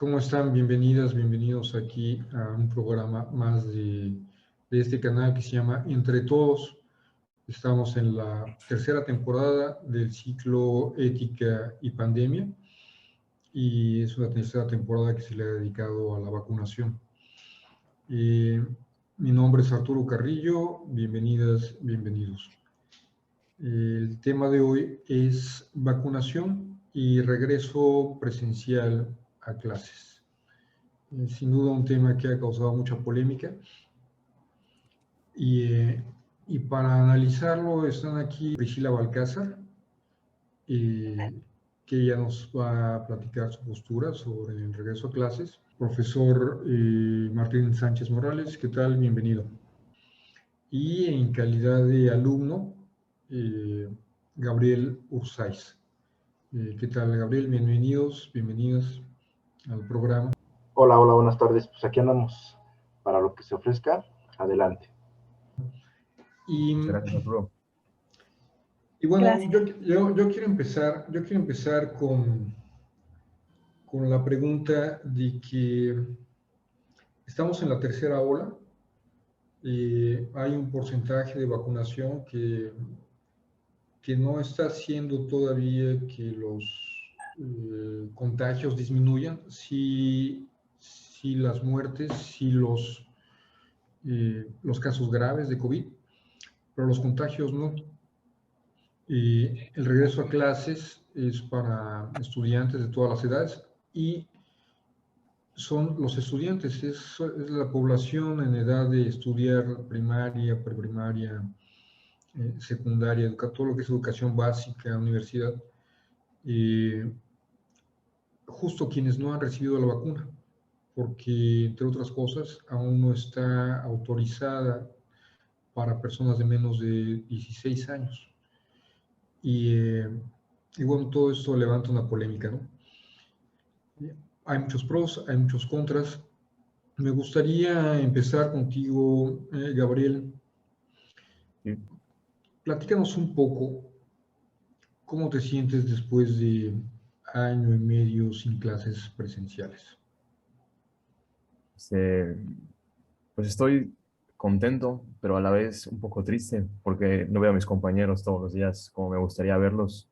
¿Cómo están? Bienvenidas, bienvenidos aquí a un programa más de este canal que se llama Entre Todos. Estamos en la tercera temporada del ciclo Ética y Pandemia y es una tercera temporada que se le ha dedicado a la vacunación. Mi nombre es Arturo Carrillo, bienvenidas, bienvenidos. El tema de hoy es vacunación y regreso presencial a clases. Sin duda un tema que ha causado mucha polémica y para analizarlo están aquí Priscila Balcázar, que ella nos va a platicar su postura sobre el regreso a clases. Profesor Martín Sánchez Morales, ¿qué tal? Bienvenido. Y en calidad de alumno, Gabriel Ursáiz. ¿Qué tal, Gabriel? Bienvenidos, bienvenidas al programa. Hola, buenas tardes. Pues aquí andamos para lo que se ofrezca. Adelante. Y, Gracias, Arturo. y bueno, yo quiero empezar con la pregunta de que estamos en la tercera ola. Hay un porcentaje de vacunación que no está haciendo todavía que los contagios disminuyan. Sí, las muertes, sí los casos graves de COVID, pero los contagios no. El regreso a clases es para estudiantes de todas las edades y son los estudiantes, es la población en edad de estudiar primaria, preprimaria, secundaria, todo lo que es educación básica, universidad, justo quienes no han recibido la vacuna, porque entre otras cosas aún no está autorizada para personas de menos de 16 años. Y bueno, todo esto levanta una polémica, ¿no? Hay muchos pros, hay muchos contras. Me gustaría empezar contigo, Gabriel. Sí. Platícanos un poco cómo te sientes después de año y medio sin clases presenciales. Pues estoy contento, pero a la vez un poco triste porque no veo a mis compañeros todos los días como me gustaría verlos.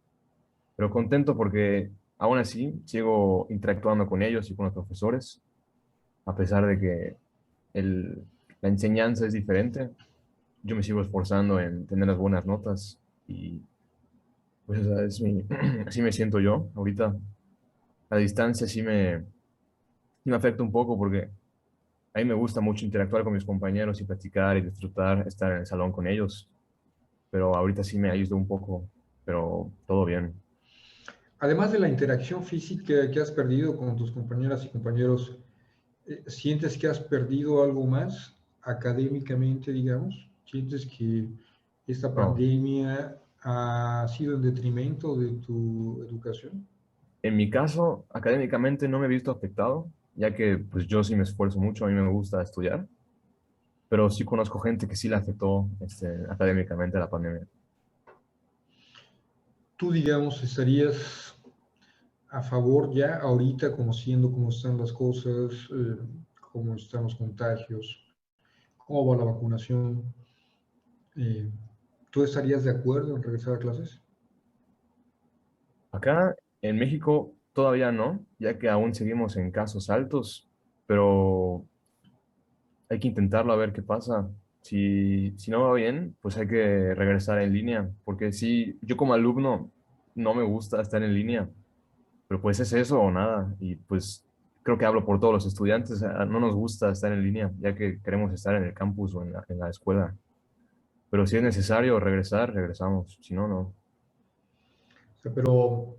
Pero contento porque aún así sigo interactuando con ellos y con los profesores, a pesar de que el, la enseñanza es diferente. Yo me sigo esforzando en tener las buenas notas y pues esa es así me siento yo ahorita. A distancia sí me afecta un poco porque a mí me gusta mucho interactuar con mis compañeros y platicar y disfrutar, estar en el salón con ellos, pero ahorita sí me ayuda un poco, pero todo bien. Además de la interacción física que has perdido con tus compañeras y compañeros, ¿sientes que has perdido algo más académicamente, digamos? ¿Sientes que esta No, pandemia ha sido en detrimento de tu educación? en mi caso, académicamente no me he visto afectado, ya que pues yo sí me esfuerzo mucho, a mí me gusta estudiar, pero sí conozco gente que sí le afectó académicamente la pandemia. Tú, digamos, estarías a favor ya ahorita, conociendo cómo están las cosas, cómo están los contagios, cómo va la vacunación, eh, ¿tú estarías de acuerdo en regresar a clases? Acá en México todavía no, ya que aún seguimos en casos altos, pero hay que intentarlo a ver qué pasa. Si no va bien, pues hay que regresar en línea, porque sí, yo como alumno no me gusta estar en línea, pero pues es eso o nada. Y pues creo que hablo por todos los estudiantes, no nos gusta estar en línea, ya que queremos estar en el campus o en la escuela. Pero si es necesario regresar, regresamos, si no, no. O sea, pero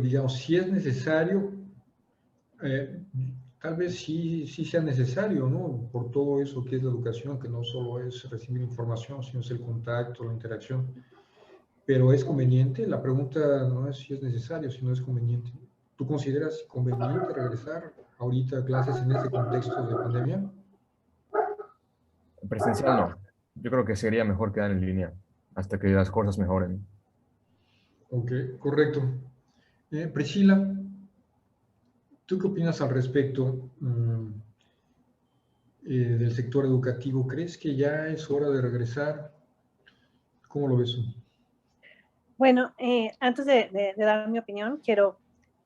digamos, si es necesario, eh, tal vez sí sea necesario, ¿no? Por todo eso que es la educación, que no solo es recibir información, sino es el contacto, la interacción. Pero ¿es conveniente? La pregunta no es si es necesario, sino es conveniente. ¿Tú consideras conveniente regresar ahorita a clases en este contexto de pandemia? Presencial no. Yo creo que sería mejor quedar en línea hasta que las cosas mejoren. Ok, correcto. Priscila, ¿Tú qué opinas al respecto del sector educativo? ¿Crees que ya es hora de regresar? ¿Cómo lo ves tú? Bueno, antes de dar mi opinión, quiero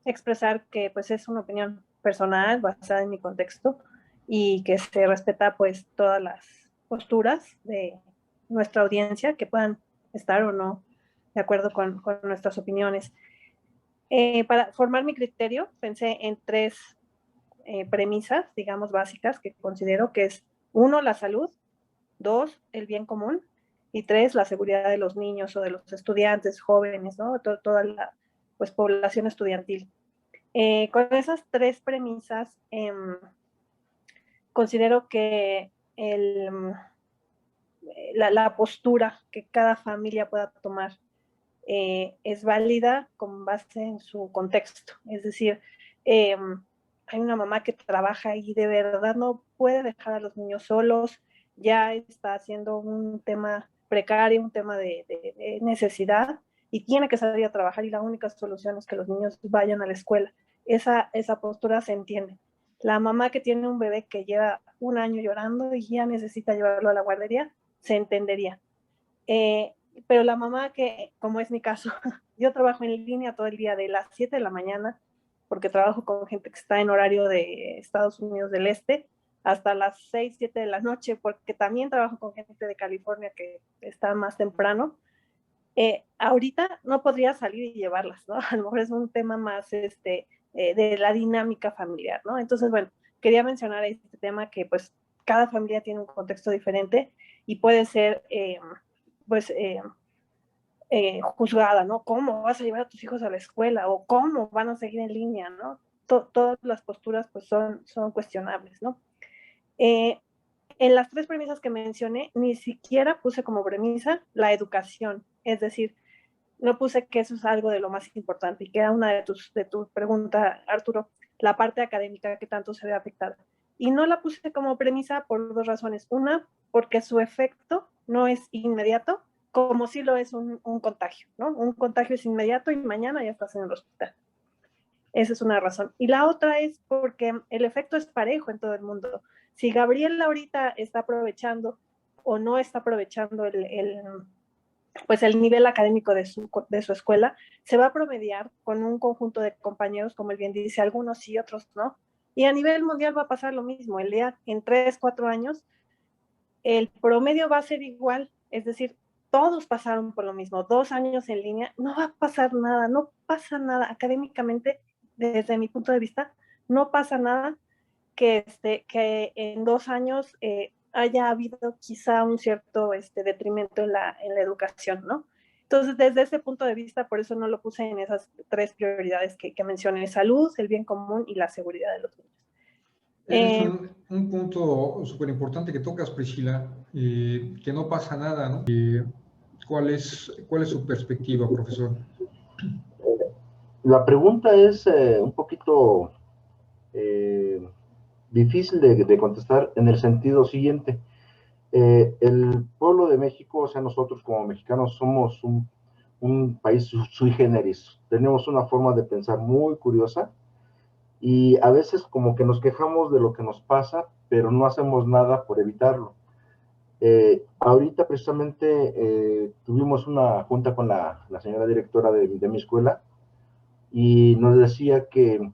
expresar que pues es una opinión personal basada en mi contexto y que se respeta pues todas las posturas de nuestra audiencia que puedan estar o no de acuerdo con nuestras opiniones. Para formar mi criterio pensé en tres premisas, digamos, básicas que considero que es: uno, la salud; dos, el bien común; y tres, la seguridad de los niños o de los estudiantes jóvenes, ¿no? Toda la pues, población estudiantil. Con esas tres premisas, considero que la postura que cada familia pueda tomar es válida con base en su contexto. Es decir, hay una mamá que trabaja y de verdad no puede dejar a los niños solos, ya está haciendo un tema precario, un tema de necesidad, y tiene que salir a trabajar y la única solución es que los niños vayan a la escuela. Esa postura se entiende. La mamá que tiene un bebé que lleva un año llorando y ya necesita llevarlo a la guardería, se entendería. Pero la mamá que, como es mi caso, yo trabajo en línea todo el día de las 7 de la mañana, porque trabajo con gente que está en horario de Estados Unidos del Este, hasta las 6, 7 de la noche, porque también trabajo con gente de California que está más temprano. Ahorita no podría salir y llevarlas, ¿no? A lo mejor es un tema más de la dinámica familiar, ¿no? Entonces, bueno, quería mencionar este tema que pues cada familia tiene un contexto diferente y puede ser pues juzgada, ¿no? ¿Cómo vas a llevar a tus hijos a la escuela? O ¿cómo van a seguir en línea? ¿No? Todas las posturas pues son cuestionables, ¿no? En las tres premisas que mencioné, ni siquiera puse como premisa la educación, es decir, no puse que eso es algo de lo más importante y que era una de tu pregunta, Arturo, la parte académica que tanto se ve afectada. Y no la puse como premisa por dos razones. Una, porque su efecto no es inmediato, como si lo es un contagio, ¿no? Un contagio es inmediato y mañana ya estás en el hospital. Esa es una razón. Y la otra es porque el efecto es parejo en todo el mundo. Si Gabriel ahorita está aprovechando o no está aprovechando pues el nivel académico de su escuela, se va a promediar con un conjunto de compañeros, como él bien dice, algunos sí, otros no. Y a nivel mundial va a pasar lo mismo. El día, en 3, 4 años, el promedio va a ser igual. Es decir, todos pasaron por lo mismo. 2 años en línea, no va a pasar nada, no pasa nada. Académicamente, desde mi punto de vista, no pasa nada que en 2 años haya habido quizá un cierto detrimento en la educación, ¿no? Entonces, desde ese punto de vista, por eso no lo puse en esas tres prioridades que mencioné: salud, el bien común y la seguridad de los niños. Es un punto súper importante que tocas, Priscila, que no pasa nada, ¿no? ¿Cuál es su perspectiva, profesor? La pregunta es un poquito difícil de contestar en el sentido siguiente. El pueblo de México, o sea, nosotros como mexicanos somos un país sui generis. Tenemos una forma de pensar muy curiosa y a veces como que nos quejamos de lo que nos pasa, pero no hacemos nada por evitarlo. Ahorita precisamente tuvimos una junta con la señora directora de mi escuela y nos decía que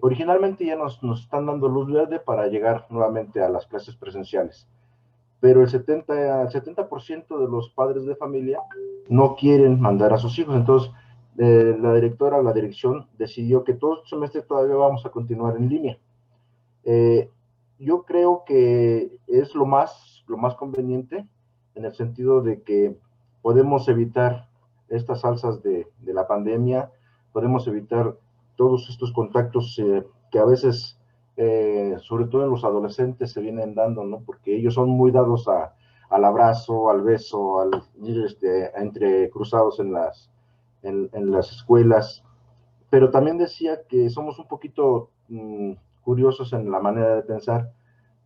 originalmente ya nos están dando luz verde para llegar nuevamente a las clases presenciales, pero el 70% de los padres de familia no quieren mandar a sus hijos. Entonces, la dirección decidió que todo el semestre todavía vamos a continuar en línea. Yo creo que es lo más conveniente en el sentido de que podemos evitar estas alzas de la pandemia, podemos evitar todos estos contactos que a veces, sobre todo en los adolescentes, se vienen dando, ¿no? Porque ellos son muy dados al abrazo, al beso, al ir entre cruzados en las escuelas. Pero también decía que somos un poquito curiosos en la manera de pensar,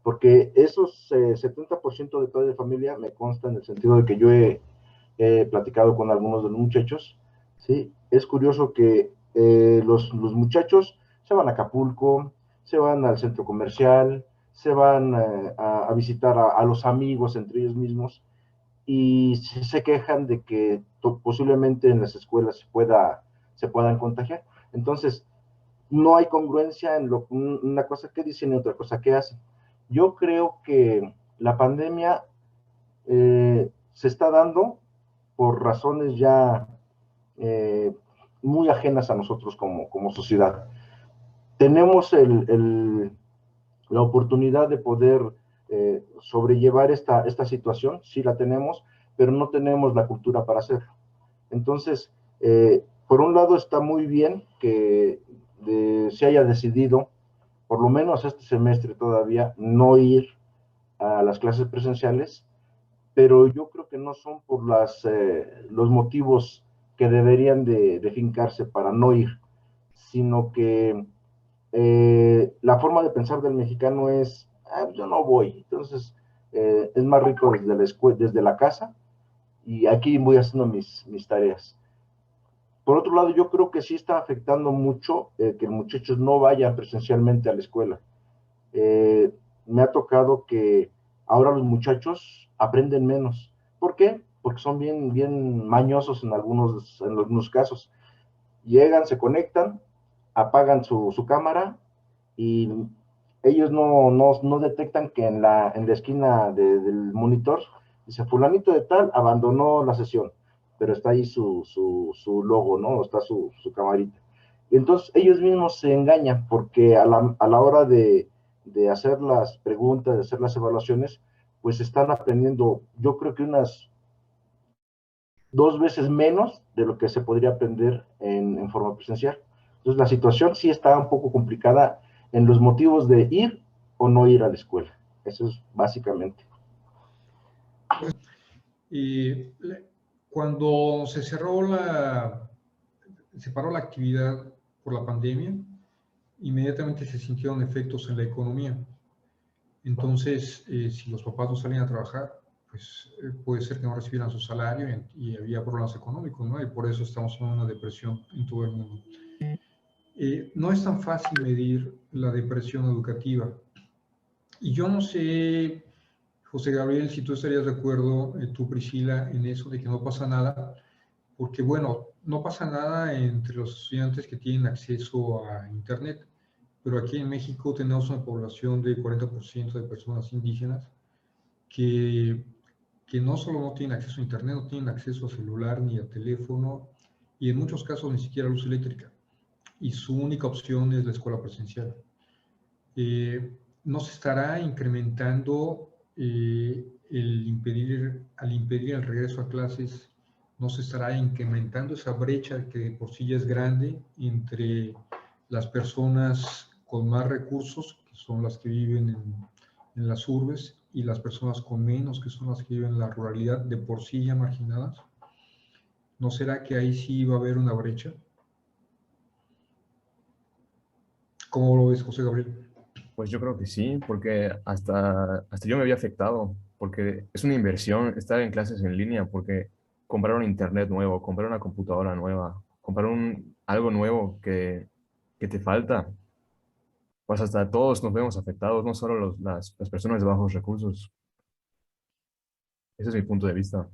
porque esos 70% de padres de familia me consta en el sentido de que yo he platicado con algunos de los muchachos, ¿sí? Es curioso que los muchachos se van a Acapulco, se van al centro comercial, se van a visitar a los amigos entre ellos mismos, y se quejan de que posiblemente en las escuelas se puedan contagiar. Entonces, no hay congruencia en una cosa que dicen y otra cosa que hacen. Yo creo que la pandemia se está dando por razones ya muy ajenas a nosotros como sociedad. Tenemos la oportunidad de poder sobrellevar esta situación, sí la tenemos, pero no tenemos la cultura para hacerlo. Entonces, por un lado está muy bien que se haya decidido, por lo menos este semestre todavía, no ir a las clases presenciales, pero yo creo que no son por los motivos que deberían de fincarse para no ir, sino que la forma de pensar del mexicano es, yo no voy, entonces es más rico desde la casa, y aquí voy haciendo mis tareas. Por otro lado, yo creo que sí está afectando mucho que los muchachos no vayan presencialmente a la escuela. Me ha tocado que ahora los muchachos aprenden menos. ¿Por qué? Porque son bien mañosos en algunos casos. Llegan, se conectan, apagan su cámara, y ellos no detectan que en la esquina del monitor dice fulanito de tal abandonó la sesión, pero está ahí su logo, ¿no? Está su camarita. Y entonces ellos mismos se engañan, porque a la hora de hacer las preguntas, de hacer las evaluaciones, pues están aprendiendo, yo creo que unas 2 veces menos de lo que se podría aprender en forma presencial. Entonces la situación sí está un poco complicada en los motivos de ir o no ir a la escuela. Eso es básicamente. Y cuando se paró la actividad por la pandemia, inmediatamente se sintieron efectos en la economía. Entonces, si los papás no salían a trabajar, pues puede ser que no recibieran su salario y había problemas económicos, ¿no? Y por eso estamos en una depresión en todo el mundo. No es tan fácil medir la depresión educativa. Y yo no sé, José Gabriel, si tú estarías de acuerdo, tú Priscila, en eso de que no pasa nada, porque bueno, no pasa nada entre los estudiantes que tienen acceso a Internet, pero aquí en México tenemos una población de 40% de personas indígenas que no solo no tienen acceso a Internet, no tienen acceso a celular ni a teléfono, y en muchos casos ni siquiera a luz eléctrica, y su única opción es la escuela presencial. No se estará incrementando al impedir el regreso a clases, no se estará incrementando esa brecha que por sí ya es grande entre las personas con más recursos, que son las que viven en las urbes, y las personas con menos, que son las que viven en la ruralidad, de por sí ya marginadas. ¿No será que ahí sí va a haber una brecha? ¿Cómo lo ves, José Gabriel? Pues yo creo que sí, porque hasta yo me había afectado, porque es una inversión estar en clases en línea, porque comprar un internet nuevo, comprar una computadora nueva, comprar algo nuevo que te falta, pues hasta todos nos vemos afectados, no solo las personas de bajos recursos. Ese es mi punto de vista.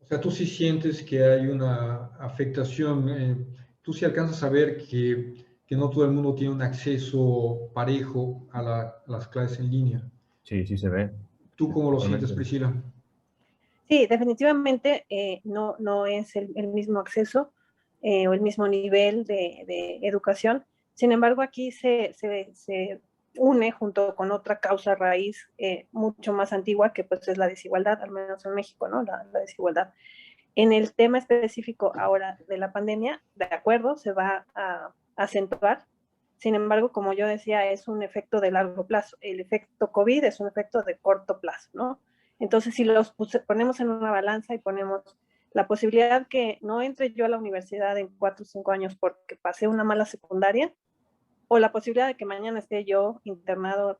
O sea, tú sí sientes que hay una afectación, tú sí alcanzas a ver que no todo el mundo tiene un acceso parejo a las clases en línea. Sí, sí se ve. ¿Tú cómo lo sientes, Totalmente. Priscila? Sí, definitivamente no es el mismo acceso o el mismo nivel de educación. Sin embargo, aquí se une junto con otra causa raíz mucho más antigua, que pues es la desigualdad, al menos en México, ¿no? La desigualdad. En el tema específico ahora de la pandemia, de acuerdo, se va a acentuar. Sin embargo, como yo decía, es un efecto de largo plazo. El efecto COVID es un efecto de corto plazo, ¿no? Entonces, si los ponemos en una balanza y ponemos la posibilidad que no entre yo a la universidad en 4 o 5 años porque pasé una mala secundaria, o la posibilidad de que mañana esté yo internado,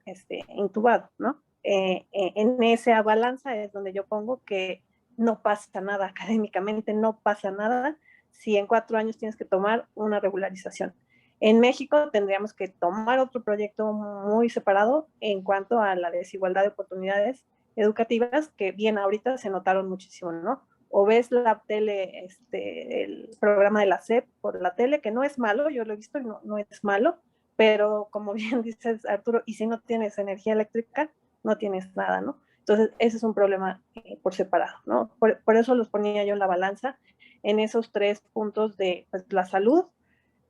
intubado, ¿no? En esa balanza es donde yo pongo que no pasa nada académicamente, no pasa nada si en 4 años tienes que tomar una regularización. En México tendríamos que tomar otro proyecto muy separado en cuanto a la desigualdad de oportunidades educativas, que bien ahorita se notaron muchísimo, ¿no? O ves la tele, el programa de la SEP por la tele, que no es malo, yo lo he visto y no es malo, pero como bien dices, Arturo, y si no tienes energía eléctrica, no tienes nada, ¿no? Entonces, ese es un problema por separado, ¿no? Por eso los ponía yo en la balanza en esos 3 puntos de pues, la salud,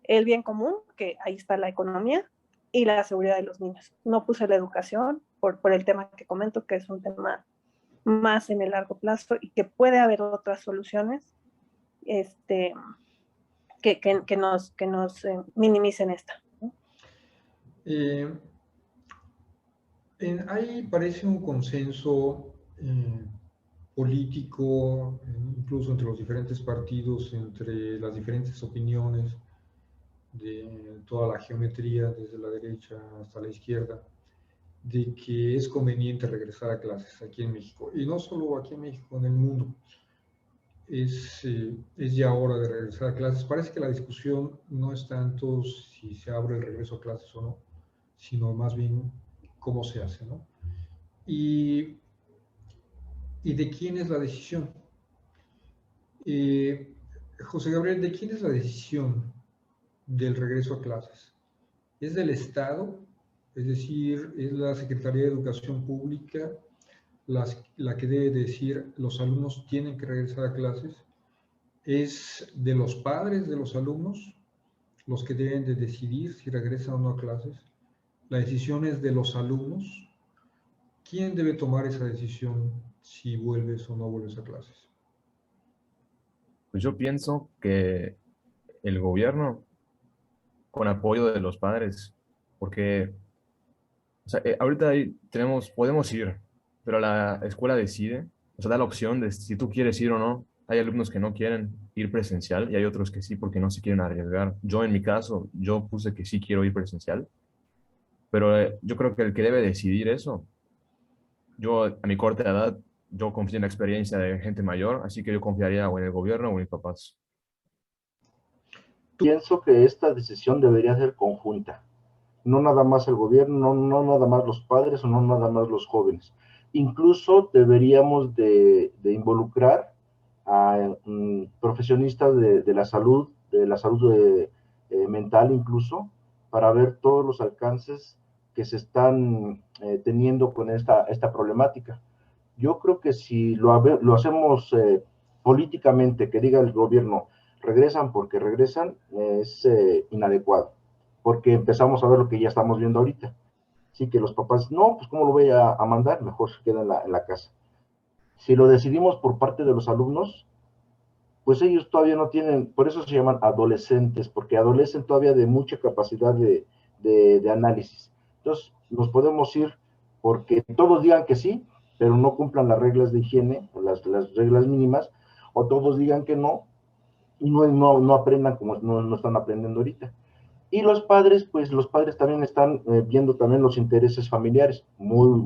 el bien común, que ahí está la economía, y la seguridad de los niños. No puse la educación por el tema que comento, que es un tema más en el largo plazo y que puede haber otras soluciones que nos minimicen esta, ¿no? Ahí parece un consenso político, incluso entre los diferentes partidos, entre las diferentes opiniones de toda la geometría, desde la derecha hasta la izquierda, de que es conveniente regresar a clases aquí en México. Y no solo aquí en México, en el mundo. Es ya hora de regresar a clases. Parece que la discusión no es tanto si se abre el regreso a clases o no, sino más bien cómo se hace, ¿no? Y de quién es la decisión. José Gabriel, ¿de quién es la decisión del regreso a clases? ¿Es del Estado? Es decir, ¿es la Secretaría de Educación Pública la que debe decir los alumnos tienen que regresar a clases? ¿Es de los padres de los alumnos los que deben de decidir si regresan o no a clases? ¿La decisión es de los alumnos? ¿Quién debe tomar esa decisión si vuelves o no vuelves a clases? Pues yo pienso que el gobierno, con apoyo de los padres, porque o sea, ahorita podemos ir, pero la escuela decide, o sea, da la opción de si tú quieres ir o no. Hay alumnos que no quieren ir presencial y hay otros que sí porque no se quieren arriesgar. Yo en mi caso, yo puse que sí quiero ir presencial, pero yo creo que el que debe decidir eso, yo a mi corta edad, yo confío en la experiencia de gente mayor, así que yo confiaría o en el gobierno o en mis papás. Pienso que esta decisión debería ser conjunta, no nada más el gobierno, no nada más los padres o no nada más los jóvenes. Incluso deberíamos de involucrar a profesionistas de la salud mental incluso, para ver todos los alcances que se están teniendo con esta problemática. Yo creo que si lo hacemos políticamente, que diga el gobierno, regresan porque regresan, es inadecuado, porque empezamos a ver lo que ya estamos viendo ahorita. Así que los papás, no, pues ¿cómo lo voy a mandar? Mejor se queda en la casa. Si lo decidimos por parte de los alumnos, pues ellos todavía no tienen, por eso se llaman adolescentes, porque adolecen todavía de mucha capacidad de análisis. Entonces, nos podemos ir porque todos digan que sí, pero no cumplan las reglas de higiene, las reglas mínimas, o todos digan que no, y no aprendan como no están aprendiendo ahorita. Y los padres, pues los padres también están viendo también los intereses familiares, muy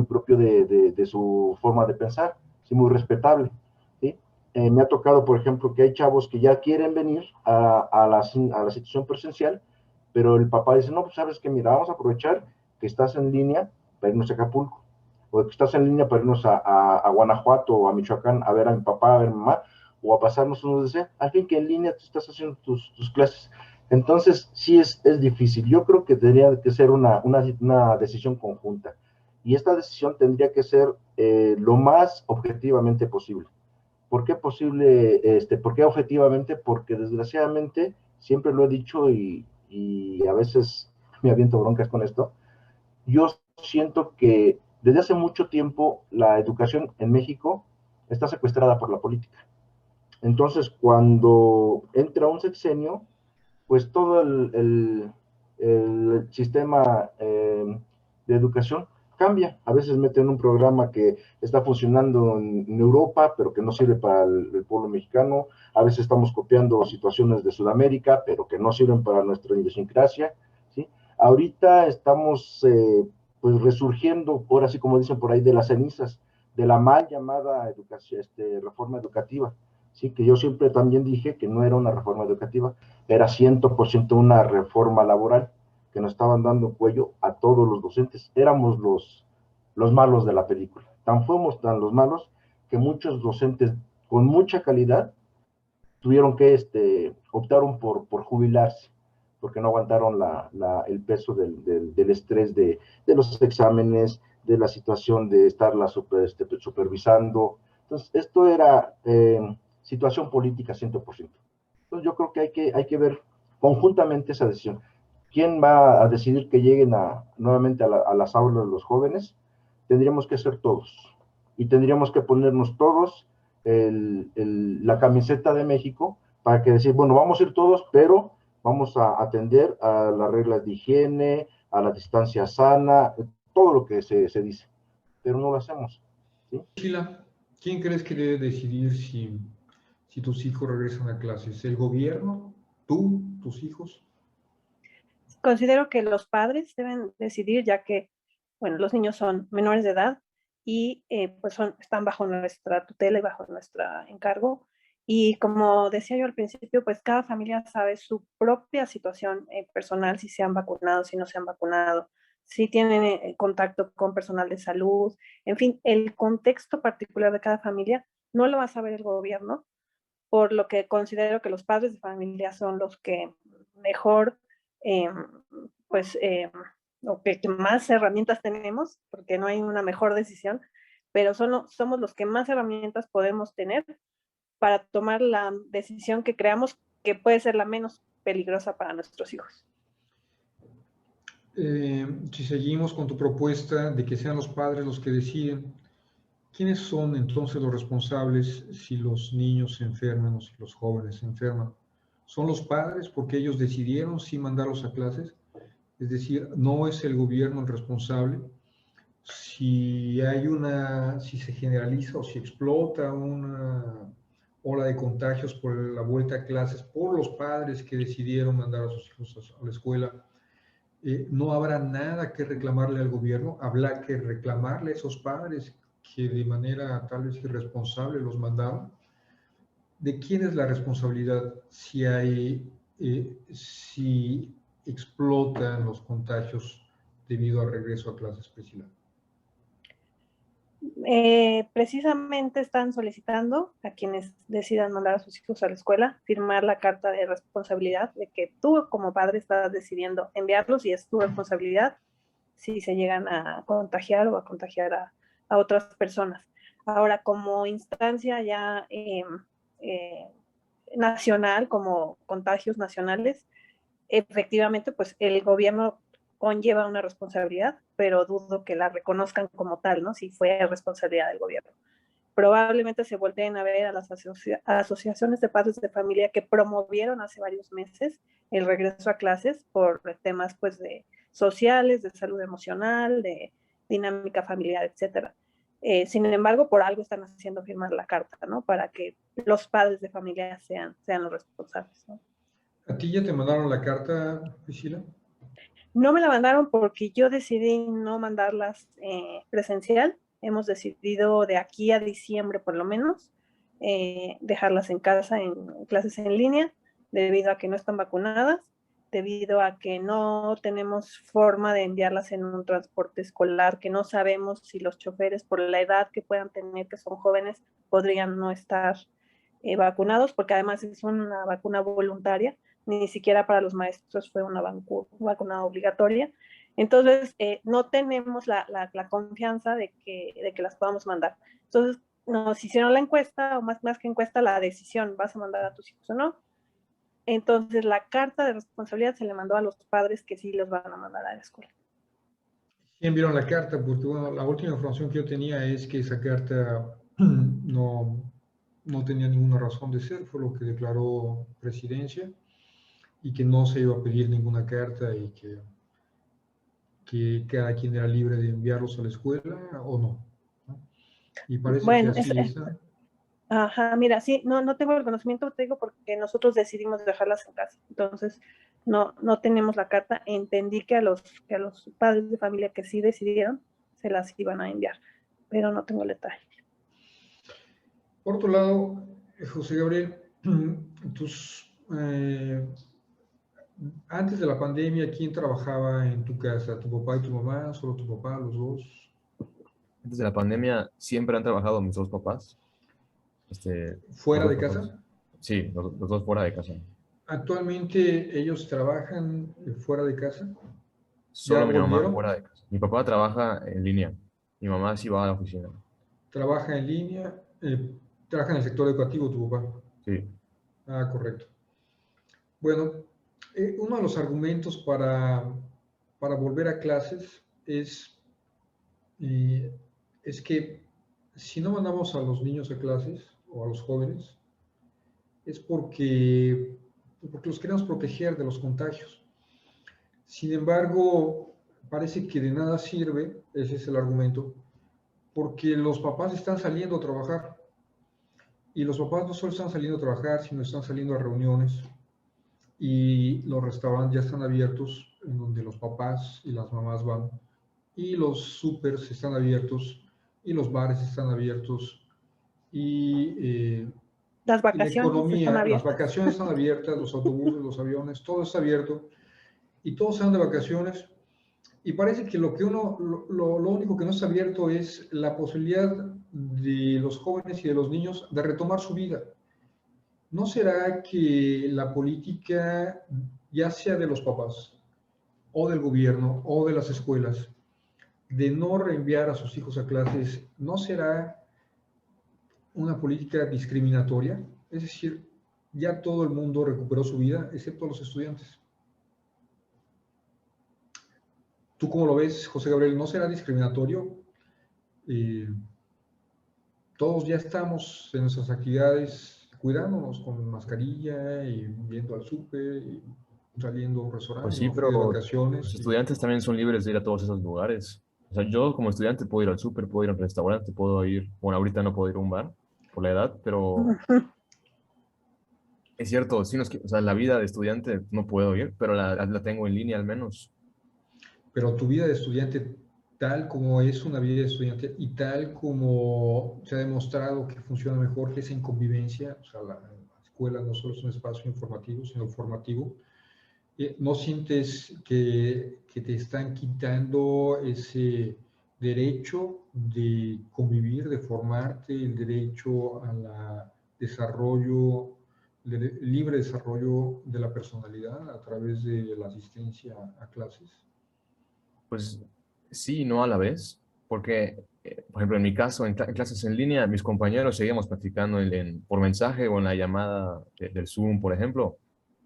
propio de su forma de pensar, sí, muy respetable, ¿sí? Me ha tocado, por ejemplo, que hay chavos que ya quieren venir a la situación presencial, pero el papá dice, no, pues sabes que mira, vamos a aprovechar que estás en línea para irnos a Acapulco, o que estás en línea para irnos a Guanajuato o a Michoacán a ver a mi papá, a ver a mi mamá, o a pasarnos unos deseos, al fin que en línea tú estás haciendo tus clases. Entonces, sí es difícil. Yo creo que tendría que ser una decisión conjunta. Y esta decisión tendría que ser lo más objetivamente posible. ¿Por qué posible? ¿Por qué objetivamente? Porque desgraciadamente, siempre lo he dicho y a veces me aviento broncas con esto, yo siento que desde hace mucho tiempo la educación en México está secuestrada por la política. Entonces, cuando entra un sexenio, pues todo el sistema de educación cambia. A veces meten un programa que está funcionando en Europa, pero que no sirve para el pueblo mexicano. A veces estamos copiando situaciones de Sudamérica, pero que no sirven para nuestra idiosincrasia, ¿sí? Ahorita estamos pues resurgiendo, ahora sí como dicen por ahí, de las cenizas, de la mal llamada reforma educativa, ¿sí? Que yo siempre también dije que no era una reforma educativa, era 100% una reforma laboral, que nos estaban dando cuello a todos los docentes. Éramos los malos de la película. Tan fuimos tan los malos que muchos docentes con mucha calidad tuvieron que optaron por jubilarse, porque no aguantaron el peso del estrés de los exámenes, de la situación de estarla supervisando. Entonces, esto era situación política 100%. Entonces, yo creo que hay que ver conjuntamente esa decisión. ¿Quién va a decidir que lleguen nuevamente a las aulas los jóvenes? Tendríamos que ser todos. Y tendríamos que ponernos todos la camiseta de México para que decir, bueno, vamos a ir todos, pero vamos a atender a las reglas de higiene, a la distancia sana, todo lo que se dice, pero no lo hacemos. ¿Sí? Sheila, ¿quién crees que debe decidir si tus hijos regresan a clases? ¿El gobierno? ¿Tú? ¿Tus hijos? Considero que los padres deben decidir, ya que, bueno, los niños son menores de edad y pues están bajo nuestra tutela y bajo nuestro encargo. Y como decía yo al principio, pues cada familia sabe su propia situación personal, si se han vacunado, si no se han vacunado, si tienen contacto con personal de salud, en fin, el contexto particular de cada familia no lo va a saber el gobierno, por lo que considero que los padres de familia son los que mejor, eh, pues, o que más herramientas tenemos, porque no hay una mejor decisión, pero somos los que más herramientas podemos tener para tomar la decisión que creamos que puede ser la menos peligrosa para nuestros hijos. Si seguimos con tu propuesta de que sean los padres los que deciden, ¿quiénes son entonces los responsables si los niños se enferman o si los jóvenes se enferman? ¿Son los padres porque ellos decidieron sí mandarlos a clases? Es decir, no es el gobierno el responsable. Si se generaliza o si explota una ola de contagios por la vuelta a clases por los padres que decidieron mandar a sus hijos a la escuela, no habrá nada que reclamarle al gobierno, habrá que reclamarle a esos padres que de manera tal vez irresponsable los mandaron. ¿De quién es la responsabilidad si explotan los contagios debido al regreso a clases, Priscila? Precisamente están solicitando a quienes decidan mandar a sus hijos a la escuela firmar la carta de responsabilidad de que tú como padre estás decidiendo enviarlos y es tu responsabilidad si se llegan a contagiar o a contagiar a otras personas. Ahora, como instancia ya nacional, como contagios nacionales, efectivamente, pues el gobierno conlleva una responsabilidad, pero dudo que la reconozcan como tal, ¿no? Si fue responsabilidad del gobierno. Probablemente se volteen a ver a las asociaciones de padres de familia que promovieron hace varios meses el regreso a clases por temas, pues, de sociales, de salud emocional, de dinámica familiar, etcétera. Sin embargo, por algo están haciendo firmar la carta, ¿no? Para que los padres de familia sean los responsables, ¿no? ¿A ti ya te mandaron la carta, Priscila? No me la mandaron porque yo decidí no mandarlas presencial. Hemos decidido de aquí a diciembre por lo menos dejarlas en casa en clases en línea debido a que no están vacunadas, debido a que no tenemos forma de enviarlas en un transporte escolar, que no sabemos si los choferes por la edad que puedan tener, que son jóvenes, podrían no estar vacunados, porque además es una vacuna voluntaria, ni siquiera para los maestros fue una vacuna obligatoria. Entonces, no tenemos la confianza de que las podamos mandar. Entonces, nos hicieron la encuesta, o más que encuesta, la decisión, ¿vas a mandar a tus hijos o no? Entonces, la carta de responsabilidad se le mandó a los padres que sí los van a mandar a la escuela. Sí enviaron la carta, porque bueno, la última información que yo tenía es que esa carta no tenía ninguna razón de ser, fue lo que declaró Presidencia, y que no se iba a pedir ninguna carta y que cada quien era libre de enviarlos a la escuela o no. Y parece bueno, que así es. Ajá, mira, sí, no tengo el conocimiento, te digo, porque nosotros decidimos dejarlas en casa. Entonces, no tenemos la carta. Entendí que a los padres de familia que sí decidieron, se las iban a enviar, pero no tengo el detalle. Por otro lado, José Gabriel, tus, antes de la pandemia, ¿quién trabajaba en tu casa? ¿Tu papá y tu mamá? ¿Solo tu papá? ¿Los dos? Antes de la pandemia siempre han trabajado mis dos papás. Este, los ¿Fuera dos de papás. casa? Sí, los dos fuera de casa. ¿Actualmente ellos trabajan fuera de casa? ¿Ya Solo mi mamá volvieron? fuera de casa. Mi papá trabaja en línea. Mi mamá sí va a la oficina. ¿Trabaja en línea? ¿Trabaja en el sector educativo tu papá? Sí. Ah, correcto. Bueno, uno de los argumentos para volver a clases eh, es que si no mandamos a los niños a clases o a los jóvenes, es porque los queremos proteger de los contagios. Sin embargo, parece que de nada sirve, ese es el argumento, porque los papás están saliendo a trabajar. Y los papás no solo están saliendo a trabajar, sino están saliendo a reuniones. Y los restaurantes ya están abiertos, en donde los papás y las mamás van. Y los súpers están abiertos, y los bares están abiertos, y Las y la vacaciones están economía, las abiertas. vacaciones están abiertas, los autobuses, los aviones, todo está abierto y todos se van de vacaciones. Y parece que lo único que no está abierto es la posibilidad de los jóvenes y de los niños de retomar su vida. ¿No será que la política, ya sea de los papás o del gobierno o de las escuelas, de no reenviar a sus hijos a clases, no será una política discriminatoria? Es decir, ya todo el mundo recuperó su vida, excepto los estudiantes. ¿Tú cómo lo ves, José Gabriel? ¿No será discriminatorio? Eh, Todos ya estamos en nuestras actividades cuidándonos con mascarilla y yendo al súper y saliendo a un Pues restaurante. Yo sí, me fui de pero los vacaciones y estudiantes también son libres de ir a todos esos lugares. O sea, yo como estudiante puedo ir al súper, puedo ir al restaurante, puedo ir, bueno, ahorita no puedo ir a un bar por la edad, pero es cierto, sí, o sea, la vida de estudiante no puedo ir, pero la tengo en línea al menos. pero tu vida de estudiante, tal como es una vida de estudiante y tal como se ha demostrado que funciona mejor, que es en convivencia, o sea, la escuela no solo es un espacio informativo, sino formativo. ¿No sientes que te están quitando ese derecho de convivir, de formarte, el derecho a la desarrollo, libre desarrollo de la personalidad a través de la asistencia a clases? Pues sí y no a la vez, porque, por ejemplo, en mi caso, en clases en línea, mis compañeros seguíamos practicando por mensaje o en la llamada del Zoom, por ejemplo,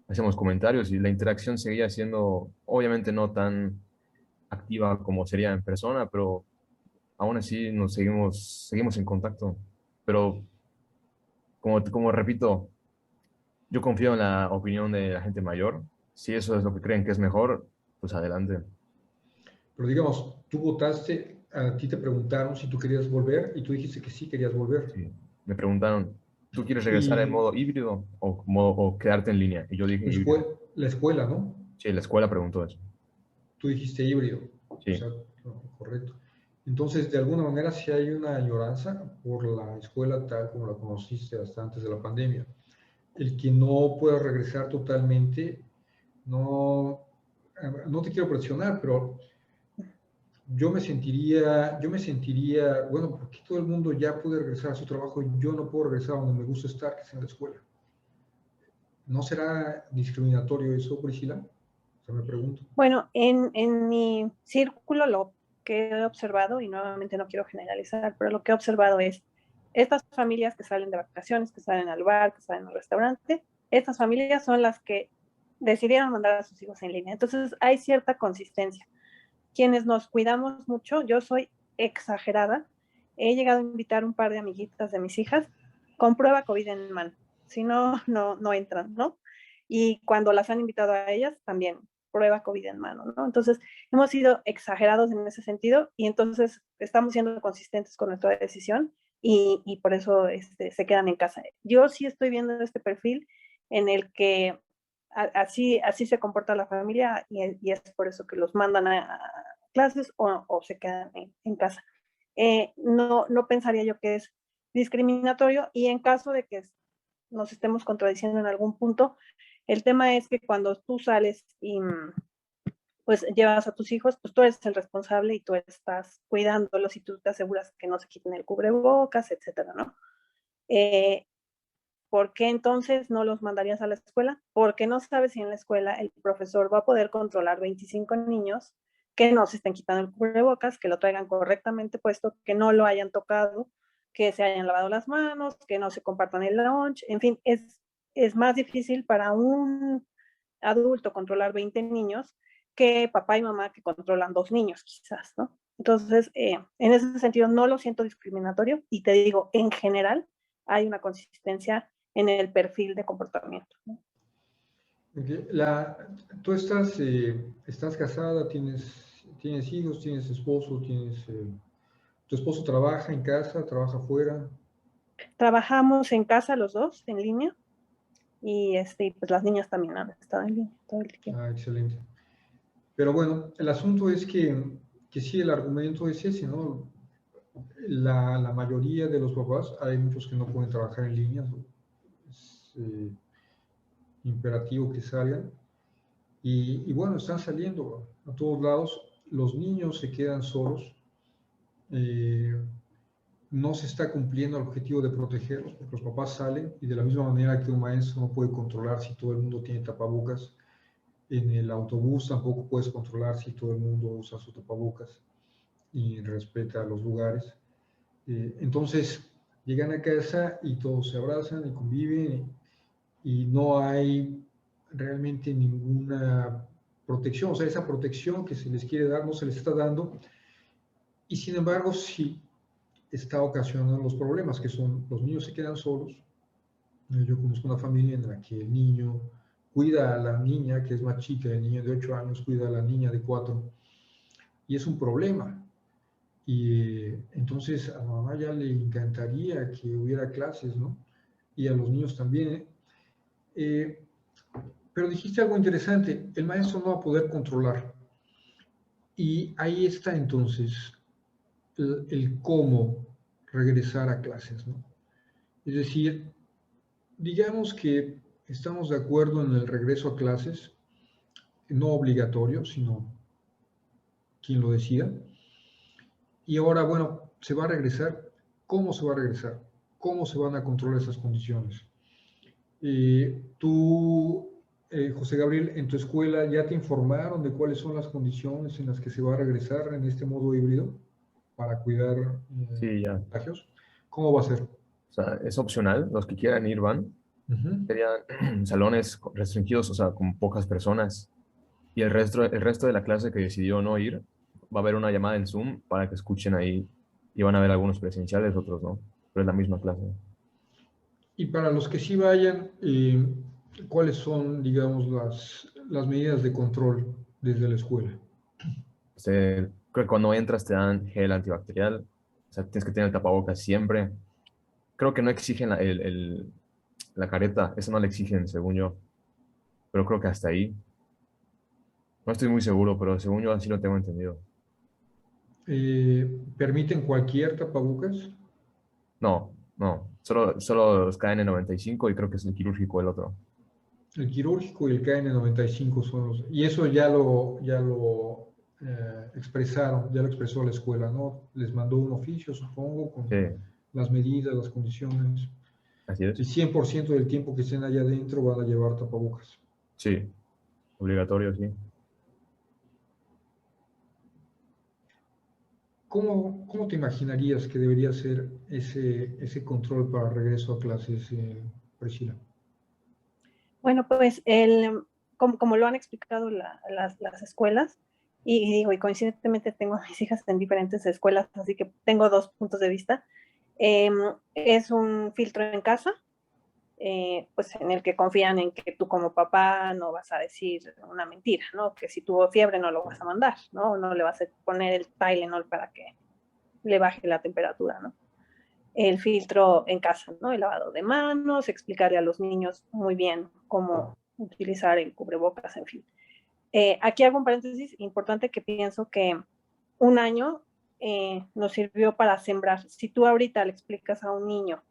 hacíamos comentarios y la interacción seguía siendo, obviamente no tan activa como sería en persona, pero aún así seguimos en contacto. Pero como repito, yo confío en la opinión de la gente mayor. Si eso es lo que creen que es mejor, pues adelante. Pero digamos, tú votaste, a ti te preguntaron si tú querías volver y tú dijiste que sí querías volver. Sí. Me preguntaron, ¿tú quieres regresar en Y modo híbrido o quedarte en línea? Y yo dije híbrido. la escuela, ¿no? Sí, la escuela preguntó eso. Tú dijiste híbrido, o Sí, sea, no, correcto. Entonces, de alguna manera, sí hay una añoranza por la escuela tal como la conociste hasta antes de la pandemia. El que no pueda regresar totalmente, no, no te quiero presionar, pero bueno, porque todo el mundo ya puede regresar a su trabajo y yo no puedo regresar a donde me gusta estar, que es en la escuela. ¿No será discriminatorio eso, Priscila? O sea, me pregunto. Bueno, en mi círculo lo que he observado, y nuevamente no quiero generalizar, pero lo que he observado es estas familias que salen de vacaciones, que salen al bar, que salen al restaurante, estas familias son las que decidieron mandar a sus hijos en línea. Entonces hay cierta consistencia. Quienes nos cuidamos mucho, yo soy exagerada, he llegado a invitar un par de amiguitas de mis hijas con prueba COVID en mano. Si no, no entran, ¿no? Y cuando las han invitado a ellas, también prueba COVID en mano, ¿no? Entonces, hemos sido exagerados en ese sentido y entonces estamos siendo consistentes con nuestra decisión y por eso se quedan en casa. Yo sí estoy viendo este perfil en el que así se comporta la familia y es por eso que los mandan a clases o se quedan en casa. No pensaría yo que es discriminatorio y en caso de que nos estemos contradiciendo en algún punto. El tema es que cuando tú sales y pues llevas a tus hijos, pues tú eres el responsable y tú estás cuidándolos y tú te aseguras que no se quiten el cubrebocas, etcétera, ¿no? ¿Por qué entonces no los mandarías a la escuela? Porque no sabes si en la escuela el profesor va a poder controlar 25 niños que no se estén quitando el cubrebocas, que lo traigan correctamente puesto, que no lo hayan tocado, que se hayan lavado las manos, que no se compartan el lunch. En fin, es más difícil para un adulto controlar 20 niños que papá y mamá que controlan 2 niños, quizás, ¿no? Entonces, en ese sentido, no lo siento discriminatorio y te digo, en general, hay una consistencia en el perfil de comportamiento, ¿no? Okay. Tú estás casada, tienes hijos, tienes esposo, tu esposo trabaja en casa, trabaja afuera. Trabajamos en casa los dos, en línea, y pues las niñas también han estado en línea todo el tiempo. Ah, excelente. Pero bueno, el asunto es que sí, el argumento es ese, ¿no? La mayoría de los papás, hay muchos que no pueden trabajar en línea, es imperativo que salgan. Y bueno, están saliendo a todos lados, los niños se quedan solos, no se está cumpliendo el objetivo de protegerlos, porque los papás salen y de la misma manera que un maestro no puede controlar si todo el mundo tiene tapabocas, en el autobús tampoco puedes controlar si todo el mundo usa su tapabocas y respeta los lugares. Entonces llegan a casa y todos se abrazan y conviven y no hay realmente ninguna protección, o sea, esa protección que se les quiere dar no se les está dando y sin embargo sí está ocasionando los problemas, que son los niños se quedan solos. Yo conozco una familia en la que el niño cuida a la niña, que es más chica, el niño de 8 años cuida a la niña de 4, y es un problema. Y entonces a la mamá ya le encantaría que hubiera clases, ¿no? Y a los niños también. Pero dijiste algo interesante, el maestro no va a poder controlar. Y ahí está entonces el cómo regresar a clases, ¿no? Es decir, digamos que estamos de acuerdo en el regreso a clases, no obligatorio, sino quien lo decida. Y ahora, bueno, se va a regresar. ¿Cómo se va a regresar? ¿Cómo se van a controlar esas condiciones? Tú, José Gabriel, en tu escuela ya te informaron de cuáles son las condiciones en las que se va a regresar en este modo híbrido para cuidar Sí, ya. contagios. ¿Cómo va a ser? O sea, es opcional, los que quieran ir van. Uh-huh. Serían salones restringidos, o sea, con pocas personas. Y el resto de la clase que decidió no ir, va a haber una llamada en Zoom para que escuchen ahí y van a ver algunos presenciales, otros no. Pero es la misma clase. Y para los que sí vayan, ¿cuáles son, digamos, las medidas de control desde la escuela? Creo que cuando entras te dan gel antibacterial, o sea, tienes que tener el tapabocas siempre. Creo que no exigen la careta, eso no la exigen, según yo, pero creo que hasta ahí. No estoy muy seguro, pero según yo así lo tengo entendido. ¿Permiten cualquier tapabocas? No, no, solo los KN95 y creo que es el quirúrgico el otro. El quirúrgico y el KN95 son los... Y eso ya lo expresaron, ya lo expresó la escuela, ¿no? Les mandó un oficio, supongo, con Sí, las medidas, las condiciones. así El es. 100% del tiempo que estén allá adentro van a llevar tapabocas. Sí, obligatorio, sí. ¿Cómo te imaginarías que debería ser ese control para regreso a clases, Priscila? Bueno, pues como lo han explicado las escuelas, y digo, y coincidentemente tengo a mis hijas en diferentes escuelas, así que tengo 2 puntos de vista. Es un filtro en casa, pues en el que confían en que tú como papá no vas a decir una mentira, ¿no? Que si tuvo fiebre no lo vas a mandar, ¿no? No le vas a poner el Tylenol para que le baje la temperatura, ¿no? El filtro en casa, ¿no? El lavado de manos, explicarle a los niños muy bien cómo utilizar el cubrebocas, en fin. Aquí hago un paréntesis importante que pienso que un año nos sirvió para sembrar. Si tú ahorita le explicas a un niño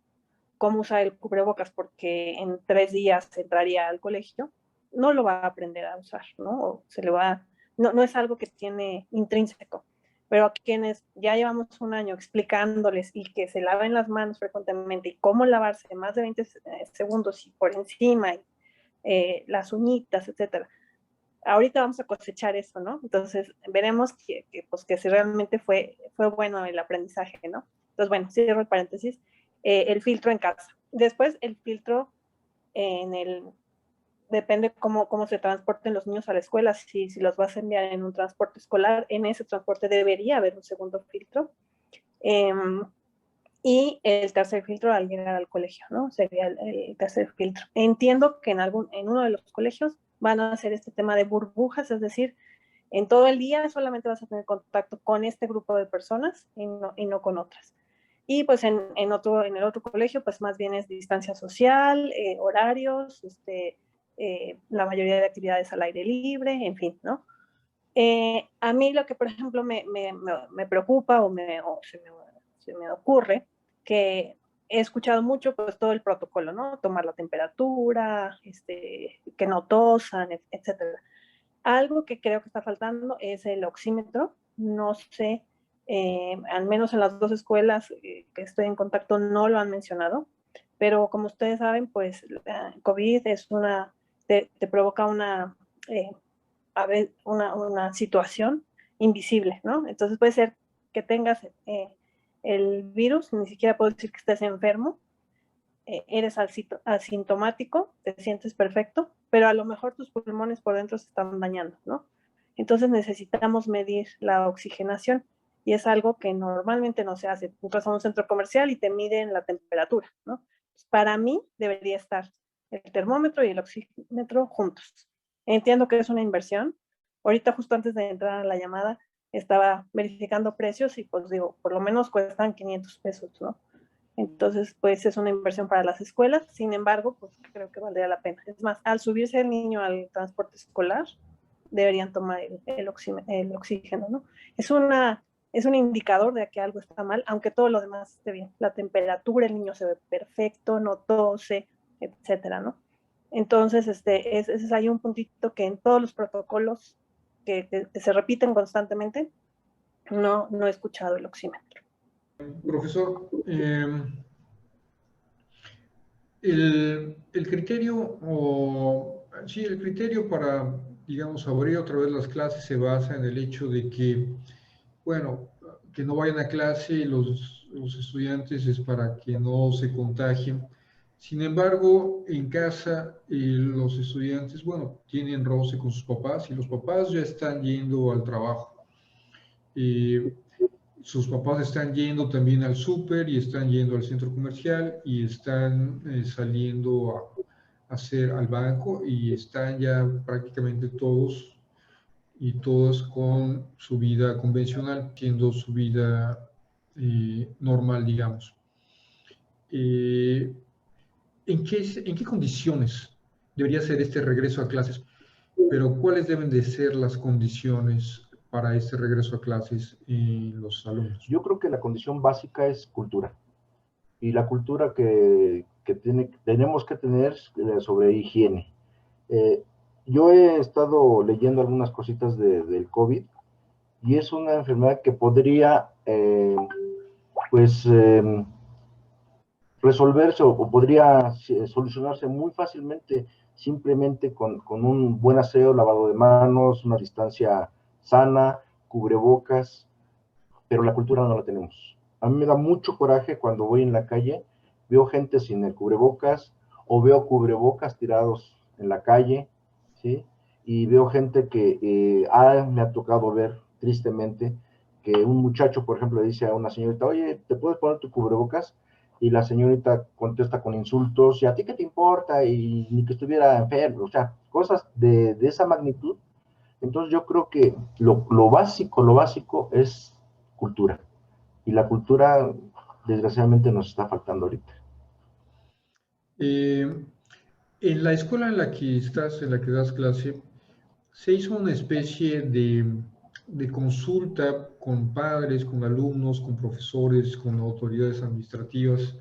cómo usar el cubrebocas porque en 3 días entraría al colegio, no lo va a aprender a usar, ¿no? O se le va, no es algo que tiene intrínseco. Pero a quienes ya llevamos un año explicándoles y que se laven las manos frecuentemente y cómo lavarse más de 20 segundos y por encima, las uñitas, etcétera. Ahorita vamos a cosechar eso, ¿no? Entonces veremos pues, que si realmente fue bueno el aprendizaje, ¿no? Entonces, bueno, cierro el paréntesis. El filtro en casa. Después, el filtro depende cómo se transporten los niños a la escuela. Si los vas a enviar en un transporte escolar, en ese transporte debería haber un segundo filtro. Y el tercer filtro al llegar al colegio, ¿no? Sería el tercer filtro. Entiendo que en uno de los colegios van a hacer este tema de burbujas, es decir, en todo el día solamente vas a tener contacto con este grupo de personas y no con otras. Y pues en el otro colegio, pues más bien es distancia social, horarios, la mayoría de actividades al aire libre, en fin, ¿no? A mí lo que, por ejemplo, me preocupa o se me ocurre, que he escuchado mucho, pues todo el protocolo, ¿no? Tomar la temperatura, que no tosan, etcétera. Algo que creo que está faltando es el oxímetro. No sé, al menos en las 2 escuelas que estoy en contacto no lo han mencionado, pero como ustedes saben, pues COVID es te provoca una situación invisible, ¿no? Entonces puede ser que tengas el virus, ni siquiera puedo decir que estés enfermo, eres asintomático, te sientes perfecto, pero a lo mejor tus pulmones por dentro se están dañando, ¿no? Entonces necesitamos medir la oxigenación y es algo que normalmente no se hace. Tú vas a un centro comercial y te miden la temperatura, ¿no? Para mí debería estar el termómetro y el oxímetro juntos. Entiendo que es una inversión. Ahorita justo antes de entrar a la llamada estaba verificando precios y pues digo, por lo menos cuestan 500 pesos, ¿no? Entonces, pues es una inversión para las escuelas, sin embargo, pues creo que valdría la pena. Es más, al subirse el niño al transporte escolar, deberían tomar el oxígeno, ¿no? Es un indicador de que algo está mal, aunque todo lo demás esté bien. La temperatura, el niño se ve perfecto, no tose, etcétera, ¿no? Entonces, ese es ahí un puntito que en todos los protocolos que se repiten constantemente, no he escuchado el oxímetro. Profesor, el criterio, sí, el criterio para, digamos, abrir otra vez las clases se basa en el hecho de que, bueno, que no vayan a clase los estudiantes es para que no se contagien. Sin embargo, en casa los estudiantes, bueno, tienen roce con sus papás y los papás ya están yendo al trabajo. Sus papás están yendo también al súper y están yendo al centro comercial y están saliendo a hacer al banco y están ya prácticamente todos y todas con su vida convencional, siendo su vida normal, digamos. ¿En qué condiciones debería ser este regreso a clases? Pero ¿cuáles deben de ser las condiciones para este regreso a clases en los alumnos? Yo creo que la condición básica es cultura. Y la cultura que tenemos que tener sobre higiene. Yo he estado leyendo algunas cositas del COVID y es una enfermedad que podría, resolverse o podría solucionarse muy fácilmente simplemente con un buen aseo, lavado de manos, una distancia sana, cubrebocas, pero la cultura no la tenemos. A mí me da mucho coraje cuando voy en la calle, veo gente sin el cubrebocas o veo cubrebocas tirados en la calle, ¿sí? Y veo gente que me ha tocado ver tristemente que un muchacho, por ejemplo, le dice a una señorita, oye, ¿te puedes poner tu cubrebocas? Y la señorita contesta con insultos, ¿y a ti qué te importa? Y ni que estuviera enfermo, o sea, cosas de esa magnitud. Entonces yo creo que lo básico es cultura. Y la cultura, desgraciadamente, nos está faltando ahorita. En la escuela en la que estás, en la que das clase, se hizo una especie de consulta con padres, con alumnos, con profesores, con autoridades administrativas,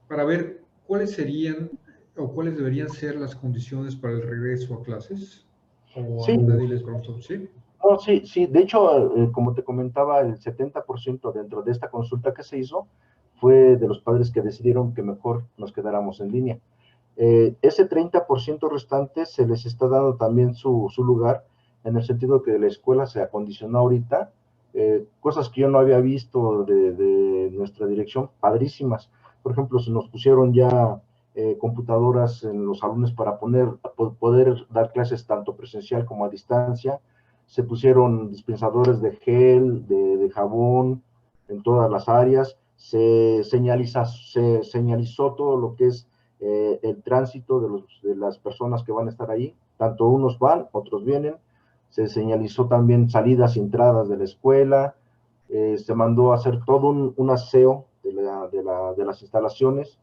para ver ¿cuáles serían o cuáles deberían ser las condiciones para el regreso a clases? ¿O a Sí, nadie les preguntó? ¿Sí? no, sí, sí. De hecho, como te comentaba, el 70% dentro de esta consulta que se hizo fue de los padres que decidieron que mejor nos quedáramos en línea. Ese 30% restante se les está dando también su lugar, en el sentido que la escuela se acondicionó ahorita, cosas que yo no había visto de nuestra dirección, padrísimas. Por ejemplo, se nos pusieron ya computadoras en los salones para poder dar clases tanto presencial como a distancia. Se pusieron dispensadores de gel, de jabón en todas las áreas. Se señalizó todo lo que es el tránsito de las personas que van a estar ahí. Tanto unos van, otros vienen. Se señalizó también salidas y entradas de la escuela. Se mandó a hacer todo un aseo de las instalaciones.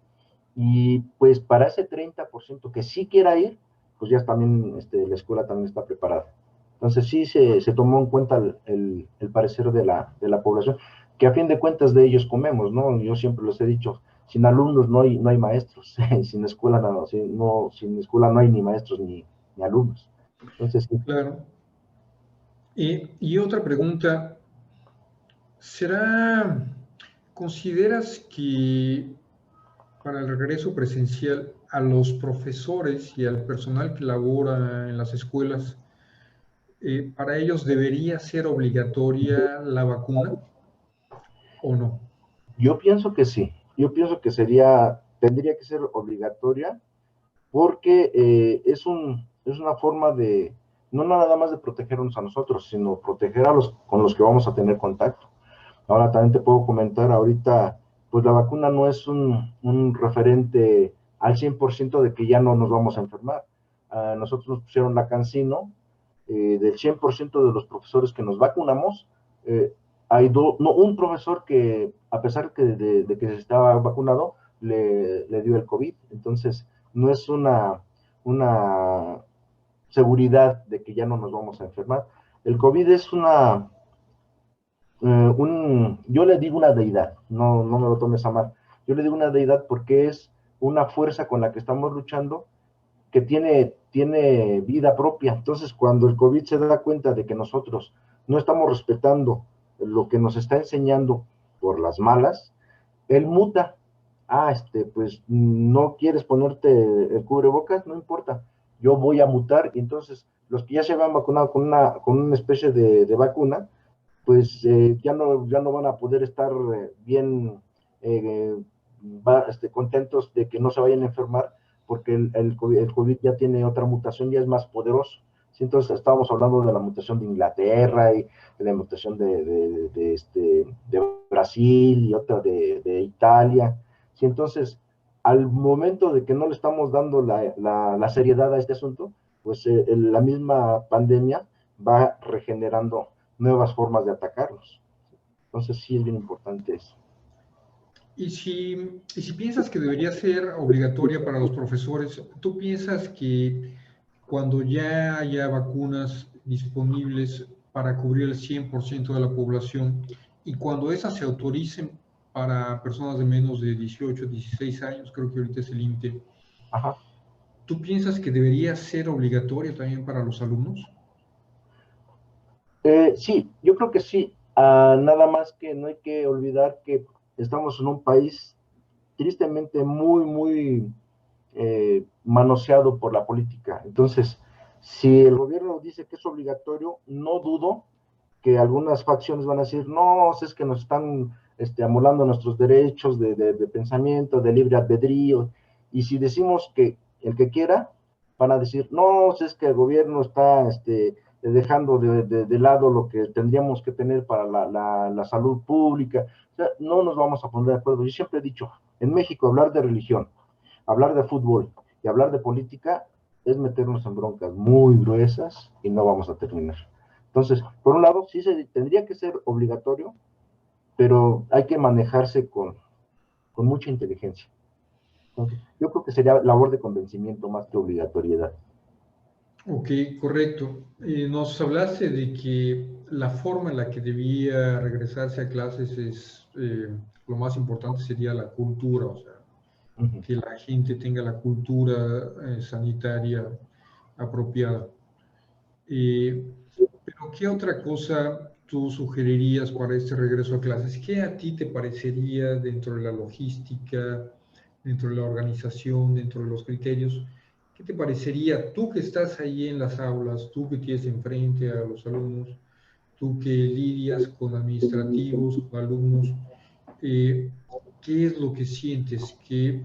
Y pues para ese 30% que sí quiera ir, pues ya también la escuela también está preparada. Entonces sí se tomó en cuenta el parecer de la población, que a fin de cuentas de ellos comemos, ¿no? Yo siempre les he dicho, sin alumnos no hay maestros, sin escuela sin escuela no hay ni maestros ni alumnos. Entonces sí. Claro. Y otra pregunta, ¿consideras que para el regreso presencial a los profesores y al personal que labora en las escuelas, para ellos debería ser obligatoria la vacuna o no? Yo pienso que sí, yo pienso que tendría que ser obligatoria, porque es una forma de, no nada más de protegernos a nosotros, sino proteger con los que vamos a tener contacto. Ahora también te puedo comentar, ahorita, pues la vacuna no es un referente al 100% de que ya no nos vamos a enfermar. Nosotros nos pusieron la CanSino, del 100% de los profesores que nos vacunamos, hay un profesor que, a pesar de que estaba vacunado, le dio el COVID. Entonces, no es una seguridad de que ya no nos vamos a enfermar. El COVID es yo le digo una deidad, no me lo tomes a mal. Yo le digo una deidad porque es una fuerza con la que estamos luchando, que tiene vida propia. Entonces, cuando el COVID se da cuenta de que nosotros no estamos respetando lo que nos está enseñando por las malas, él muta. Pues no quieres ponerte el cubrebocas, no importa, yo voy a mutar. Y entonces los que ya se habían vacunado con una especie de vacuna, pues ya no van a poder estar bien contentos de que no se vayan a enfermar, porque el COVID ya tiene otra mutación, ya es más poderoso. Sí, entonces estábamos hablando de la mutación de Inglaterra y de la mutación de Brasil y otra de Italia. Sí, entonces, al momento de que no le estamos dando la seriedad a este asunto, pues la misma pandemia va regenerando nuevas formas de atacarlos. Entonces sí es bien importante eso. Y si piensas que debería ser obligatoria para los profesores, ¿tú piensas que cuando ya haya vacunas disponibles para cubrir el 100% de la población y cuando esas se autoricen para personas de menos de 18, 16 años, creo que ahorita es el límite, Ajá. ¿tú piensas que debería ser obligatoria también para los alumnos? Sí, yo creo que sí. Nada más que no hay que olvidar que estamos en un país tristemente muy manoseado por la política. Entonces, si el gobierno dice que es obligatorio, no dudo que algunas facciones van a decir, no, es que nos están amolando nuestros derechos de pensamiento, de libre albedrío. Y si decimos que el que quiera, van a decir, no, es que el gobierno está dejando de lado lo que tendríamos que tener para la salud pública. O sea, no nos vamos a poner de acuerdo. Yo siempre he dicho, en México hablar de religión, hablar de fútbol y hablar de política es meternos en broncas muy gruesas y no vamos a terminar. Entonces, por un lado, sí tendría que ser obligatorio, pero hay que manejarse con mucha inteligencia. Entonces, yo creo que sería labor de convencimiento más que obligatoriedad. Ok, correcto. Nos hablaste de que la forma en la que debía regresarse a clases es lo más importante sería la cultura, o sea, que la gente tenga la cultura sanitaria apropiada. Pero ¿qué otra cosa tú sugerirías para este regreso a clases? ¿Qué a ti te parecería dentro de la logística, dentro de la organización, dentro de los criterios? ¿Qué te parecería tú que estás ahí en las aulas, tú que tienes enfrente a los alumnos, tú que lidias con administrativos, con alumnos? ¿Qué es lo que sientes que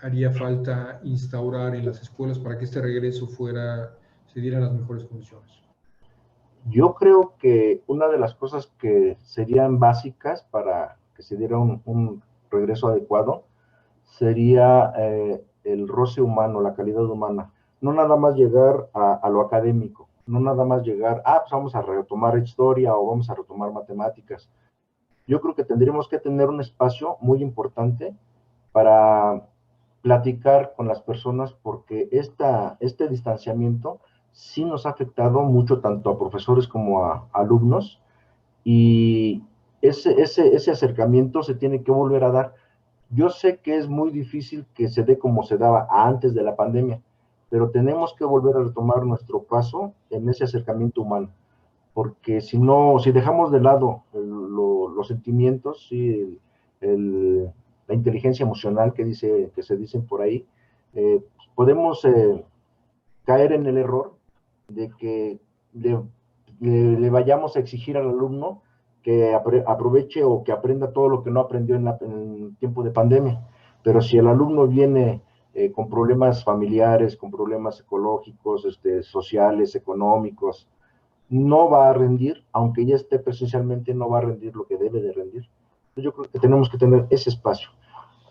haría falta instaurar en las escuelas para que este regreso se diera en las mejores condiciones? Yo creo que una de las cosas que serían básicas para que se diera un regreso adecuado sería el roce humano, la calidad humana. No nada más llegar a lo académico, no nada más llegar, pues vamos a retomar historia o vamos a retomar matemáticas. Yo creo que tendríamos que tener un espacio muy importante para platicar con las personas, porque este distanciamiento sí nos ha afectado mucho tanto a profesores como a alumnos, y ese acercamiento se tiene que volver a dar. Yo sé que es muy difícil que se dé como se daba antes de la pandemia, pero tenemos que volver a retomar nuestro paso en ese acercamiento humano, porque si dejamos de lado los sentimientos, sí, la inteligencia emocional que se dicen por ahí, podemos caer en el error de que le vayamos a exigir al alumno que aproveche o que aprenda todo lo que no aprendió en el tiempo de pandemia. Pero si el alumno viene con problemas familiares, con problemas ecológicos, sociales, económicos, no va a rendir, aunque ya esté presencialmente, no va a rendir lo que debe de rendir. Entonces yo creo que tenemos que tener ese espacio.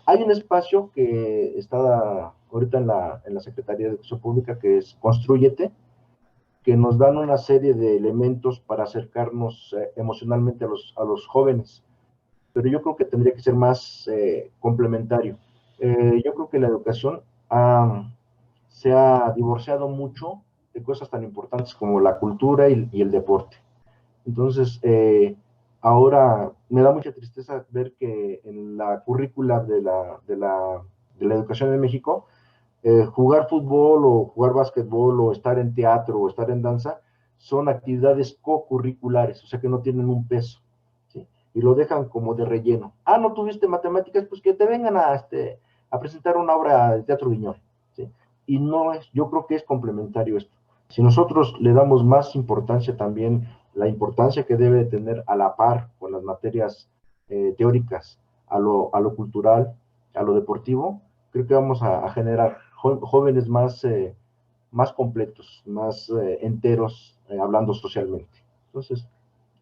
Hay un espacio que está ahorita en la Secretaría de Educación Pública, que es Constrúyete, que nos dan una serie de elementos para acercarnos emocionalmente a los jóvenes, pero yo creo que tendría que ser más complementario. Yo creo que la educación se ha divorciado mucho de cosas tan importantes como la cultura y el deporte. Entonces, ahora me da mucha tristeza ver que en la currícula de la educación en México, jugar fútbol o jugar básquetbol o estar en teatro o estar en danza son actividades co-curriculares, o sea que no tienen un peso, ¿sí? Y lo dejan como de relleno. No tuviste matemáticas, pues que te vengan a presentar una obra de teatro guiñol, ¿sí? Y no es, yo creo que es complementario esto. Si nosotros le damos más importancia también, la importancia que debe tener a la par con las materias teóricas, a lo cultural, a lo deportivo, creo que vamos a generar jóvenes más completos, más enteros, hablando socialmente. Entonces,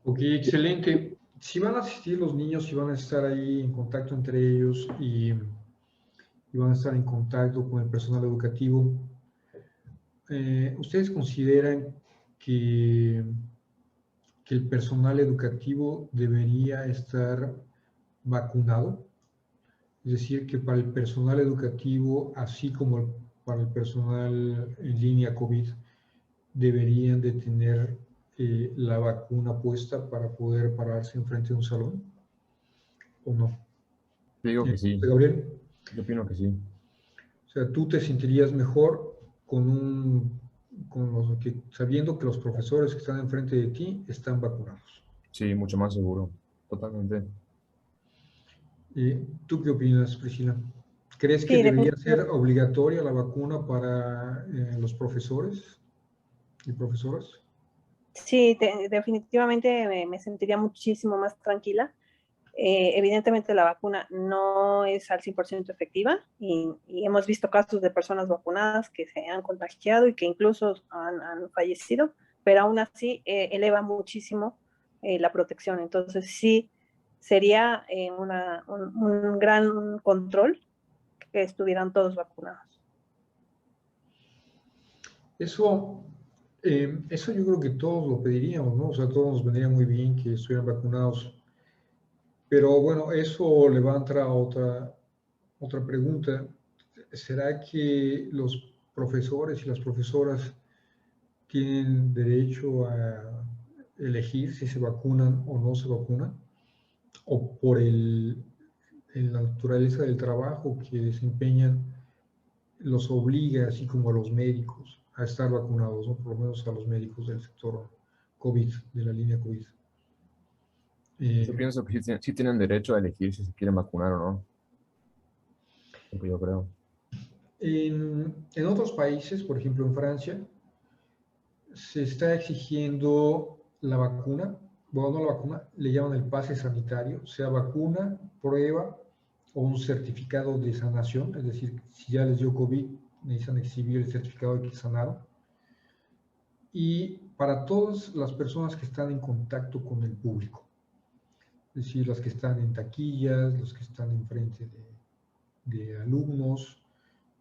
Ok, excelente. Si van a asistir los niños, si van a estar ahí en contacto entre ellos y van a estar en contacto con el personal educativo, ¿ustedes consideran que el personal educativo debería estar vacunado? Es decir, que para el personal educativo, así como para el personal en línea COVID, deberían de tener la vacuna puesta para poder pararse enfrente de un salón, ¿o no? Yo digo que sí, Gabriel, yo opino que sí. o sea, ¿tú te sentirías mejor sabiendo que los profesores que están enfrente de ti están vacunados? Sí, mucho más seguro, totalmente. ¿Tú qué opinas, Priscila? ¿Crees que Sí, debería ser obligatoria la vacuna para los profesores y profesoras? sí, definitivamente me sentiría muchísimo más tranquila. Evidentemente la vacuna no es al 100% efectiva y hemos visto casos de personas vacunadas que se han contagiado y que incluso han fallecido, pero aún así eleva muchísimo la protección. Entonces sí sería un gran control que estuvieran todos vacunados. Eso yo creo que todos lo pediríamos, ¿no? O sea, todos nos vendría muy bien que estuvieran vacunados. Pero bueno, eso levanta otra pregunta. ¿Será que los profesores y las profesoras tienen derecho a elegir si se vacunan o no se vacunan? ¿O por en la naturaleza del trabajo que desempeñan los obliga, así como a los médicos, a estar vacunados, ¿no? Por lo menos a los médicos del sector COVID, de la línea COVID. Yo pienso que sí tienen derecho a elegir si se quieren vacunar o no. Lo que yo creo. En otros países, por ejemplo en Francia, se está exigiendo la vacuna, bueno, no la vacuna, le llaman el pase sanitario, sea vacuna, prueba o un certificado de sanación, es decir, si ya les dio COVID, necesitan exhibir el certificado de que sanaron. Y para todas las personas que están en contacto con el público, es decir, las que están en taquillas, los que están enfrente de alumnos,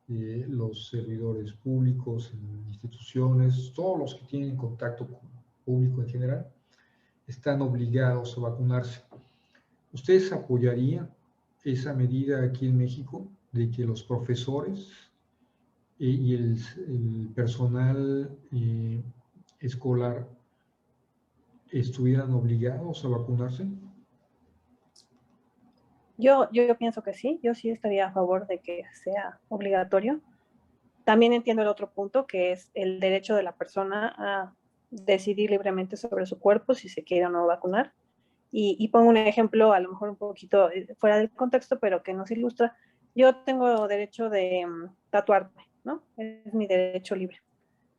los servidores públicos en instituciones, todos los que tienen contacto con el público en general, están obligados a vacunarse. ¿Ustedes apoyarían esa medida aquí en México de que los profesores y el personal escolar estuvieran obligados a vacunarse? Yo pienso que sí, yo sí estaría a favor de que sea obligatorio. También entiendo el otro punto, que es el derecho de la persona a decidir libremente sobre su cuerpo, si se quiere o no vacunar. Y pongo un ejemplo, a lo mejor un poquito fuera del contexto, pero que nos ilustra. Yo tengo derecho de tatuarme, ¿no? Es mi derecho libre.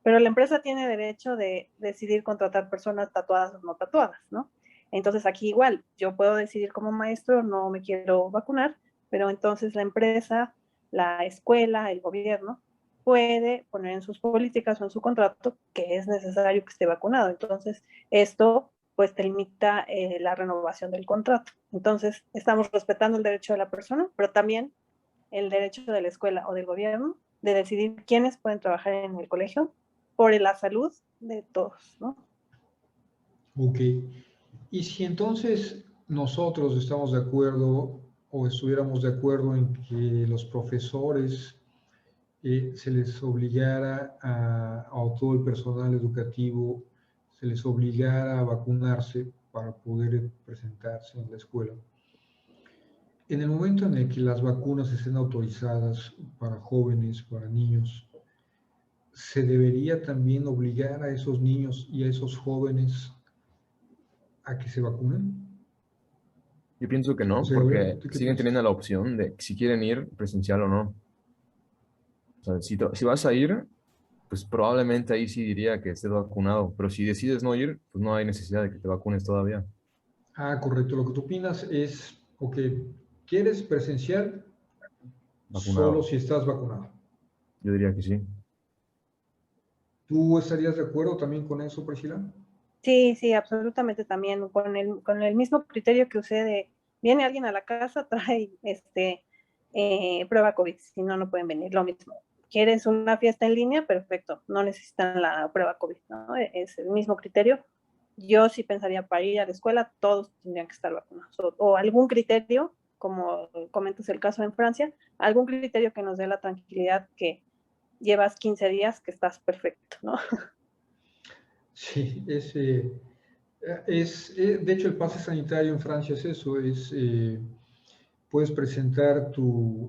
Pero la empresa tiene derecho de decidir contratar personas tatuadas o no tatuadas, ¿no? Entonces aquí igual, yo puedo decidir como maestro, no me quiero vacunar, pero entonces la empresa, la escuela, el gobierno, puede poner en sus políticas o en su contrato que es necesario que esté vacunado. Entonces, esto pues te limita la renovación del contrato. Entonces, estamos respetando el derecho de la persona, pero también el derecho de la escuela o del gobierno de decidir quiénes pueden trabajar en el colegio por la salud de todos, ¿no? Ok. Y si entonces nosotros estamos de acuerdo o estuviéramos de acuerdo en que los profesores se les obligara a todo el personal educativo, se les obligara a vacunarse para poder presentarse en la escuela. En el momento en el que las vacunas estén autorizadas para jóvenes, para niños, ¿se debería también obligar a esos niños y a esos jóvenes a que se vacunen? Yo pienso que O no, sea, a ver, porque ¿tú qué siguen piensas? teniendo la opción de si quieren ir presencial o no. O sea, si vas a ir, pues probablemente ahí sí diría que estés vacunado, pero si decides no ir, pues no hay necesidad de que te vacunes todavía. Ah, correcto. Lo que tú opinas es, ok, ¿quieres presencial solo Vacunado, si estás vacunado? yo diría que sí. ¿Tú estarías de acuerdo también con eso, Priscila? Sí, sí, absolutamente también, con el mismo criterio que usé de, viene alguien a la casa, trae prueba COVID, si no, no pueden venir, lo mismo. ¿Quieres una fiesta en línea? Perfecto, no necesitan la prueba COVID, ¿no? Es el mismo criterio. Yo sí pensaría para ir a la escuela, todos tendrían que estar vacunados. O algún criterio, como comentas el caso en Francia, algún criterio que nos dé la tranquilidad que llevas 15 días que estás perfecto, ¿no? Sí, de hecho el pase sanitario en Francia es eso, puedes presentar tu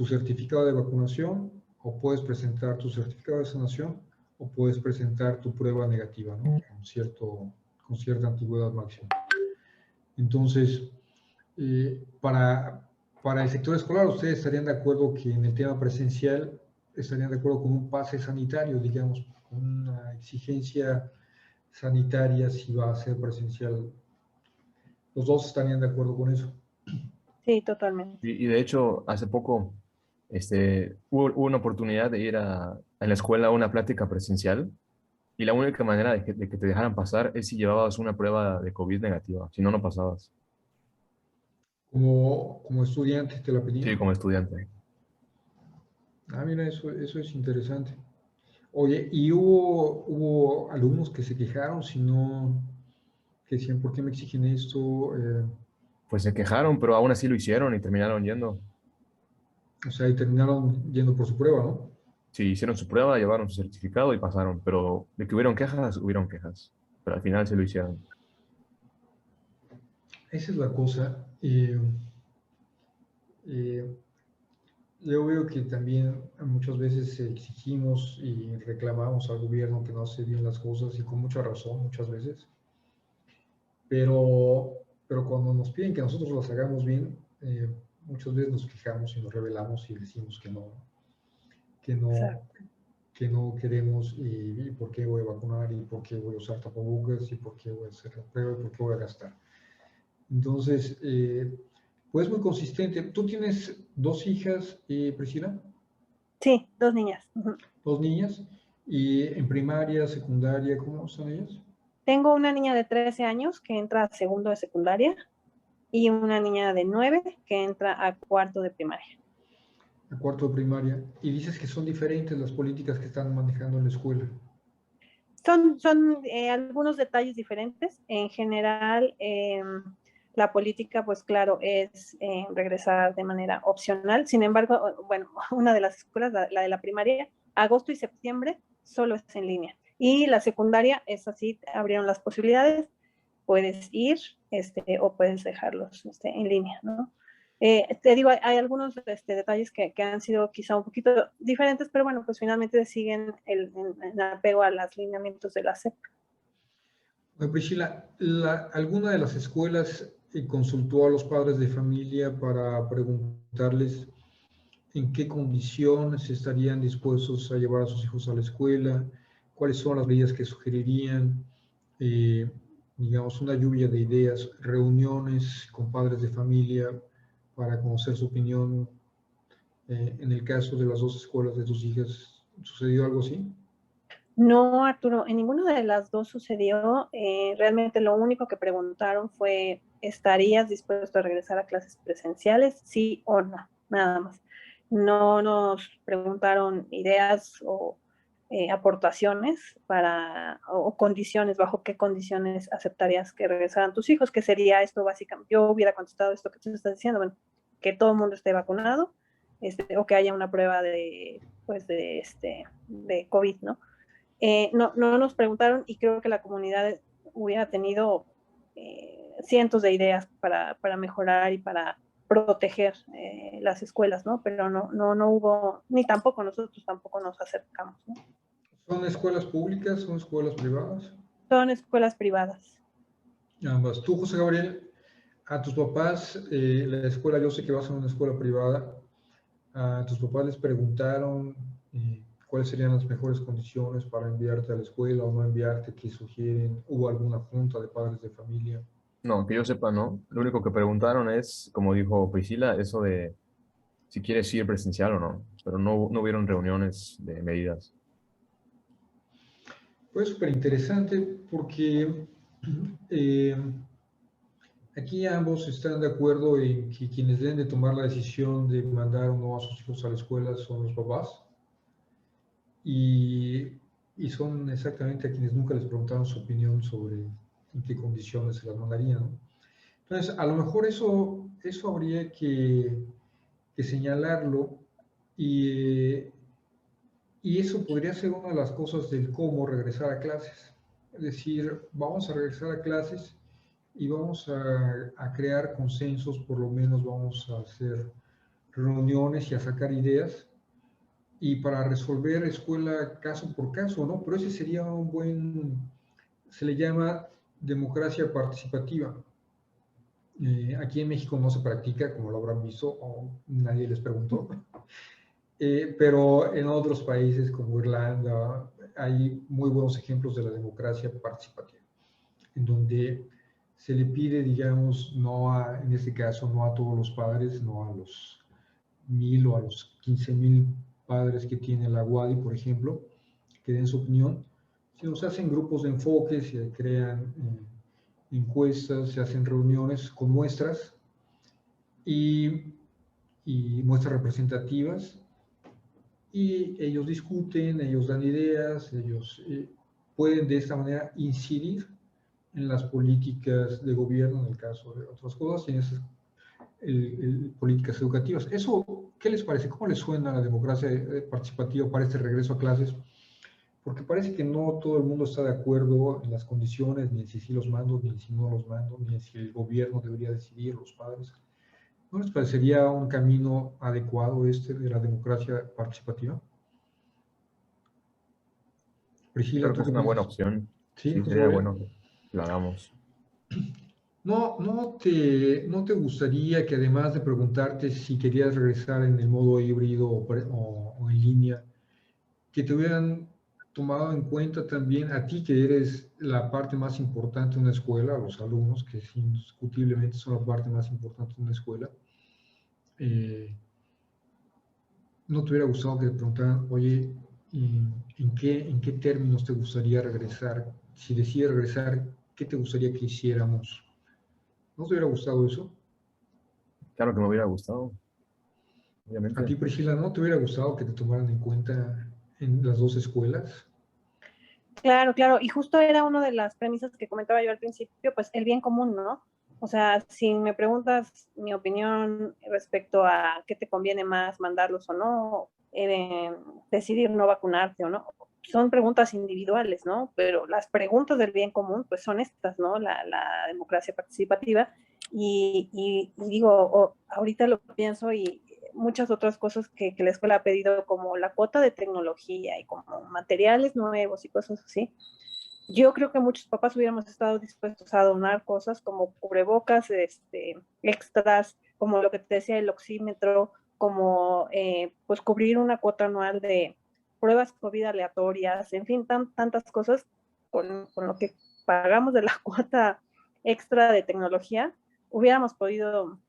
certificado de vacunación o puedes presentar tu certificado de sanación o puedes presentar tu prueba negativa, ¿no? Con cierta antigüedad máxima. Entonces, para el sector escolar, ¿ustedes estarían de acuerdo que en el tema presencial estarían de acuerdo con un pase sanitario, digamos, con una exigencia sanitaria si va a ser presencial? Los dos estarían de acuerdo con eso. Sí, totalmente. Y de hecho, hace poco hubo una oportunidad de ir en la escuela a una plática presencial y la única manera de que te dejaran pasar es si llevabas una prueba de COVID negativa, si no, no pasabas. Como estudiante te la Sí, pedían. como estudiante. Ah, mira, eso es interesante. Oye, y hubo alumnos que se quejaron, si no, que decían, ¿por qué me exigen esto? Pues se quejaron, pero aún así lo hicieron y terminaron yendo. O sea, y terminaron yendo por su prueba, ¿no? Sí, hicieron su prueba, llevaron su certificado y pasaron, pero de que hubieron quejas, pero al final se lo hicieron. Esa es la cosa. Yo veo que también muchas veces exigimos y reclamamos al gobierno que no hace bien las cosas y con mucha razón muchas veces, pero cuando nos piden que nosotros las hagamos bien, muchas veces nos quejamos y nos rebelamos y decimos que no, Exacto. que no queremos y por qué voy a vacunar y por qué voy a usar tapabocas y por qué voy a hacer la prueba y por qué voy a gastar. Entonces, pues muy consistente. ¿Tú tienes dos hijas, Priscila? Sí, 2 niñas. Ujú. Dos niñas. ¿Y en primaria, secundaria, cómo son ellas? Tengo una niña de 13 años que entra a segundo de secundaria y una niña de 9 que entra a cuarto de primaria. A cuarto de primaria. Y dices que son diferentes las políticas que están manejando en la escuela. Son algunos detalles diferentes. En general, la política, pues claro, es regresar de manera opcional. Sin embargo, bueno, una de las escuelas, la de la primaria, agosto y septiembre solo es en línea. Y la secundaria es así, abrieron las posibilidades, puedes ir o puedes dejarlos en línea, ¿no? Te digo, hay algunos detalles que han sido quizá un poquito diferentes, pero bueno, pues finalmente siguen el apego a los lineamientos de la SEP. Priscila, ¿alguna de las escuelas consultó a los padres de familia para preguntarles en qué condiciones estarían dispuestos a llevar a sus hijos a la escuela? ¿Cuáles son las medidas que sugerirían? Eh, digamos, una lluvia de ideas, reuniones con padres de familia para conocer su opinión. En el caso de las dos escuelas de tus hijas, ¿sucedió algo así? No, Arturo, en ninguna de las dos sucedió. Realmente lo único que preguntaron fue, ¿estarías dispuesto a regresar a clases presenciales? Sí o no, nada más. No nos preguntaron ideas o aportaciones o condiciones, bajo qué condiciones aceptarías que regresaran tus hijos, que sería esto básicamente. Yo hubiera contestado esto que tú estás diciendo, bueno, que todo el mundo esté vacunado, o que haya una prueba pues de COVID, ¿no? No nos preguntaron y creo que la comunidad hubiera tenido cientos de ideas para mejorar y para proteger las escuelas, ¿no? Pero no hubo, ni tampoco nosotros tampoco nos acercamos, ¿no? ¿Son escuelas públicas? ¿Son escuelas privadas? Son escuelas privadas. Ambas. Tú, José Gabriel, a tus papás, la escuela, yo sé que vas a una escuela privada, a tus papás les preguntaron cuáles serían las mejores condiciones para enviarte a la escuela o no enviarte, qué sugieren, hubo alguna junta de padres de familia. No, que yo sepa, no. Lo único que preguntaron es, como dijo Priscila, eso de si quieres ir presencial o no, pero no hubieron reuniones de medidas. Pues súper interesante porque eh, aquí ambos están de acuerdo en que quienes deben de tomar la decisión de mandar o no a sus hijos a la escuela son los papás y, y son exactamente a quienes nunca les preguntaron su opinión sobre en qué condiciones se las mandarían, ¿no? Entonces, a lo mejor eso habría que señalarlo y, y eso podría ser una de las cosas del cómo regresar a clases. Es decir, vamos a regresar a clases y vamos a crear consensos, por lo menos vamos a hacer reuniones y a sacar ideas y para resolver escuela caso por caso, ¿no? Pero ese sería un buen, se le llama democracia participativa. Aquí en México no se practica, como lo habrán visto, o nadie les preguntó, pero en otros países como Irlanda hay muy buenos ejemplos de la democracia participativa, en donde se le pide, digamos, en este caso, no a todos los padres, no a los 1,000 o a los 15,000 padres que tiene la UADY, por ejemplo, que den su opinión, sino se hacen grupos de enfoque, se crean encuestas, se hacen reuniones con muestras y, y muestras representativas y ellos discuten, ellos dan ideas, ellos pueden de esta manera incidir en las políticas de gobierno, en el caso de otras cosas, y en esas políticas educativas. ¿Eso qué les parece? ¿Cómo les suena la democracia participativa para este regreso a clases? Porque parece que no todo el mundo está de acuerdo en las condiciones, ni en si sí los mando, ni en si no los mando, ni en si el gobierno debería decidir, los padres. ¿No les parecería un camino adecuado este de la democracia participativa? Priscila, Creo que ¿tú es qué una buena piensas? opción. Sí, Sí, José sería Gabriel. bueno que lo hagamos. ¿No te gustaría que además de preguntarte si querías regresar en el modo híbrido o en línea, que te hubieran tomado en cuenta también a ti, que eres la parte más importante de una escuela, a los alumnos, que indiscutiblemente son la parte más importante de una escuela? ¿No te hubiera gustado que te preguntaran, oye, ¿en qué términos te gustaría regresar? Si decides regresar, ¿qué te gustaría que hiciéramos? ¿No te hubiera gustado eso? Claro que me hubiera gustado, A obviamente. ti, Priscila, ¿no te hubiera gustado que te tomaran en cuenta en las dos escuelas? Claro, claro, y justo era una de las premisas que comentaba yo al principio, pues el bien común, ¿no? O sea, si me preguntas mi opinión respecto a qué te conviene más, mandarlos o no, decidir no vacunarte o no, son preguntas individuales, ¿no? Pero las preguntas del bien común, pues son estas, ¿no? La democracia participativa. Y digo, ahorita lo pienso y muchas otras cosas que la escuela ha pedido, como la cuota de tecnología y como materiales nuevos y cosas así. Yo creo que muchos papás hubiéramos estado dispuestos a donar cosas como cubrebocas, extras, como lo que te decía, el oxímetro, como pues cubrir una cuota anual de pruebas COVID aleatorias, en fin, tantas cosas con lo que pagamos de la cuota extra de tecnología, hubiéramos podido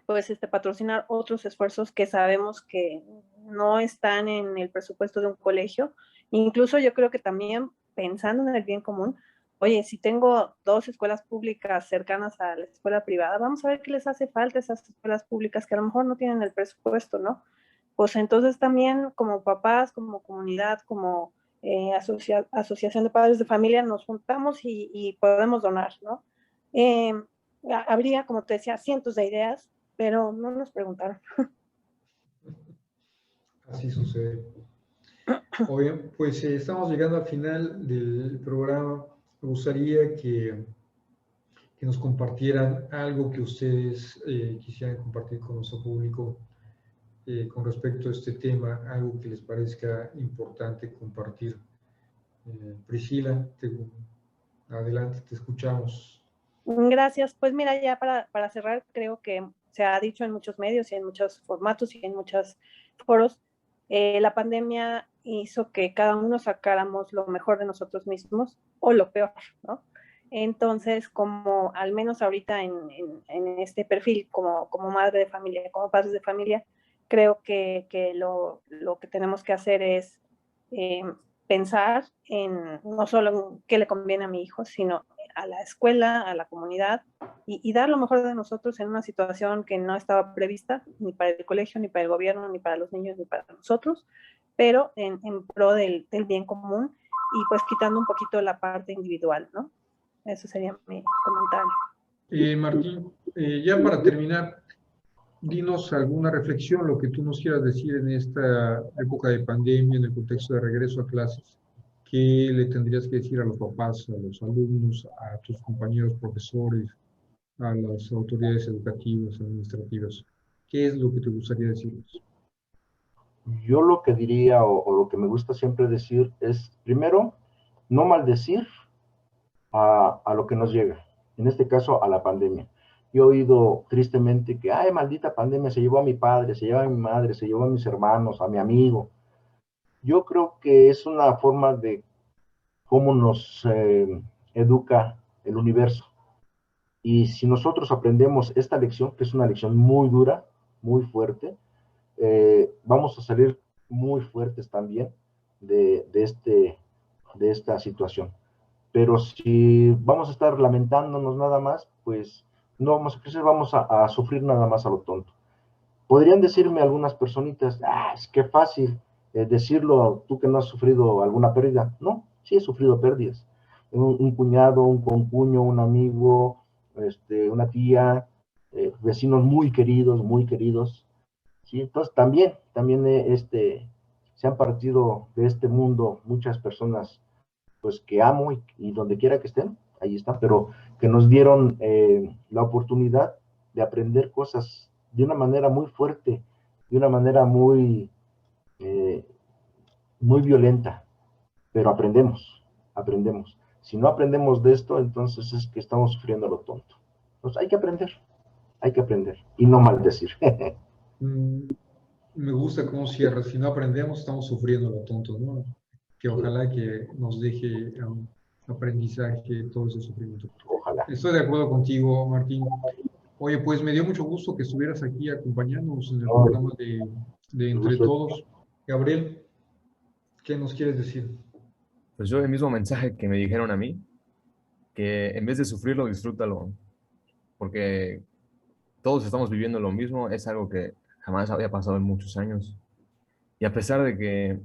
pues patrocinar otros esfuerzos que sabemos que no están en el presupuesto de un colegio. Incluso yo creo que también pensando en el bien común, oye, si tengo dos escuelas públicas cercanas a la escuela privada, vamos a ver qué les hace falta a esas escuelas públicas que a lo mejor no tienen el presupuesto, ¿no? Pues entonces también como papás, como comunidad, como asociación de padres de familia, nos juntamos y podemos donar, ¿no? Eh, habría, como te decía, cientos de ideas, pero no nos preguntaron. Así sucede. Oye, pues estamos llegando al final del programa. Me gustaría que nos compartieran algo que ustedes quisieran compartir con nuestro público con respecto a este tema, algo que les parezca importante compartir. Priscila, adelante, te escuchamos. Gracias. Pues mira, ya para cerrar, creo que se ha dicho en muchos medios y en muchos formatos y en muchos foros, la pandemia hizo que cada uno sacáramos lo mejor de nosotros mismos o lo peor, ¿no? Entonces, como al menos ahorita en este perfil, como madre de familia, como padres de familia, creo que lo que tenemos que hacer es eh, pensar en no solo en qué le conviene a mi hijo, sino a la escuela, a la comunidad y dar lo mejor de nosotros en una situación que no estaba prevista ni para el colegio, ni para el gobierno, ni para los niños, ni para nosotros, pero en pro del bien común y pues quitando un poquito la parte individual, ¿no? Eso sería mi comentario. Martín, ya para terminar, dinos alguna reflexión, lo que tú nos quieras decir en esta época de pandemia, en el contexto de regreso a clases. ¿Qué le tendrías que decir a los papás, a los alumnos, a tus compañeros profesores, a las autoridades educativas, administrativas? ¿Qué es lo que te gustaría decirles? Yo lo que diría o lo que me gusta siempre decir es, primero, no maldecir a lo que nos llega, en este caso a la pandemia. Yo he oído tristemente que, ay, maldita pandemia, se llevó a mi padre, se llevó a mi madre, se llevó a mis hermanos, a mi amigo. Yo creo que es una forma de cómo nos educa el universo. Y si nosotros aprendemos esta lección, que es una lección muy dura, muy fuerte, vamos a salir muy fuertes también de esta situación. Pero si vamos a estar lamentándonos nada más, pues no vamos a crecer, vamos a sufrir nada más a lo tonto. Podrían decirme algunas personitas, ah, es que fácil decirlo tú que no has sufrido alguna pérdida. No, sí he sufrido pérdidas. Un cuñado, un concuño, un amigo, una tía, vecinos muy queridos, ¿sí? Entonces también se han partido de este mundo muchas personas pues que amo y donde quiera que estén, ahí están, pero que nos dieron la oportunidad de aprender cosas de una manera muy fuerte, de una manera muy, muy violenta, pero aprendemos. Si no aprendemos de esto, entonces es que estamos sufriendo lo tonto. Entonces hay que aprender y no maldecir. Me gusta cómo cierra. Si no aprendemos, estamos sufriendo lo tonto, ¿no? Que ojalá que nos deje un aprendizaje todo ese sufrimiento. Ojalá. Estoy de acuerdo contigo, Martín. Oye, pues me dio mucho gusto que estuvieras aquí acompañándonos en el programa de Entre Todos. Gabriel, ¿qué nos quieres decir? Pues yo el mismo mensaje que me dijeron a mí, que en vez de sufrirlo, disfrútalo, porque todos estamos viviendo lo mismo, es algo que jamás había pasado en muchos años. Y a pesar de que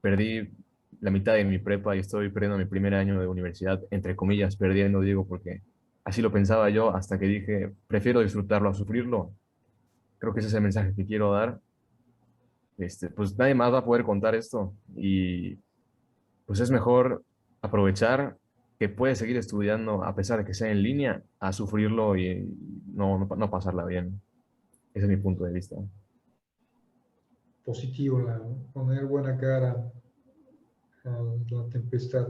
perdí la mitad de mi prepa y estoy perdiendo mi primer año de universidad, entre comillas, perdiendo, digo, porque así lo pensaba yo hasta que dije, prefiero disfrutarlo a sufrirlo. Creo que ese es el mensaje que quiero dar. Pues nadie más va a poder contar esto y pues es mejor aprovechar que puedes seguir estudiando a pesar de que sea en línea, a sufrirlo y no pasarla bien. Ese es mi punto de vista. Positivo, poner buena cara a la tempestad.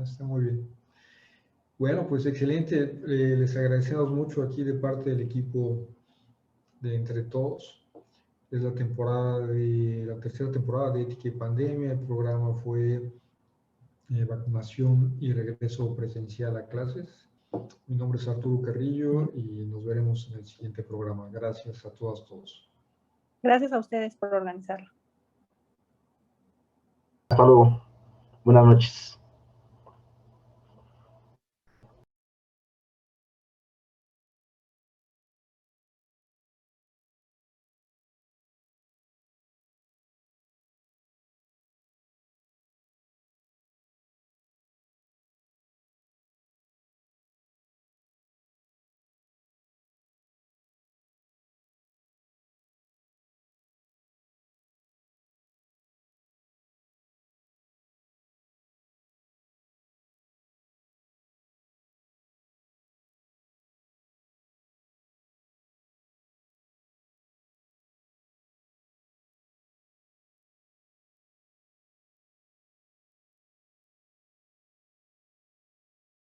Está muy bien. Bueno, pues excelente. Les agradecemos mucho aquí de parte del equipo de Entre Todos. Es la tercera temporada de Ética y Pandemia. El programa fue vacunación y regreso presencial a clases. Mi nombre es Arturo Carrillo y nos veremos en el siguiente programa. Gracias a todos. Gracias a ustedes por organizarlo. Hasta luego. Buenas noches.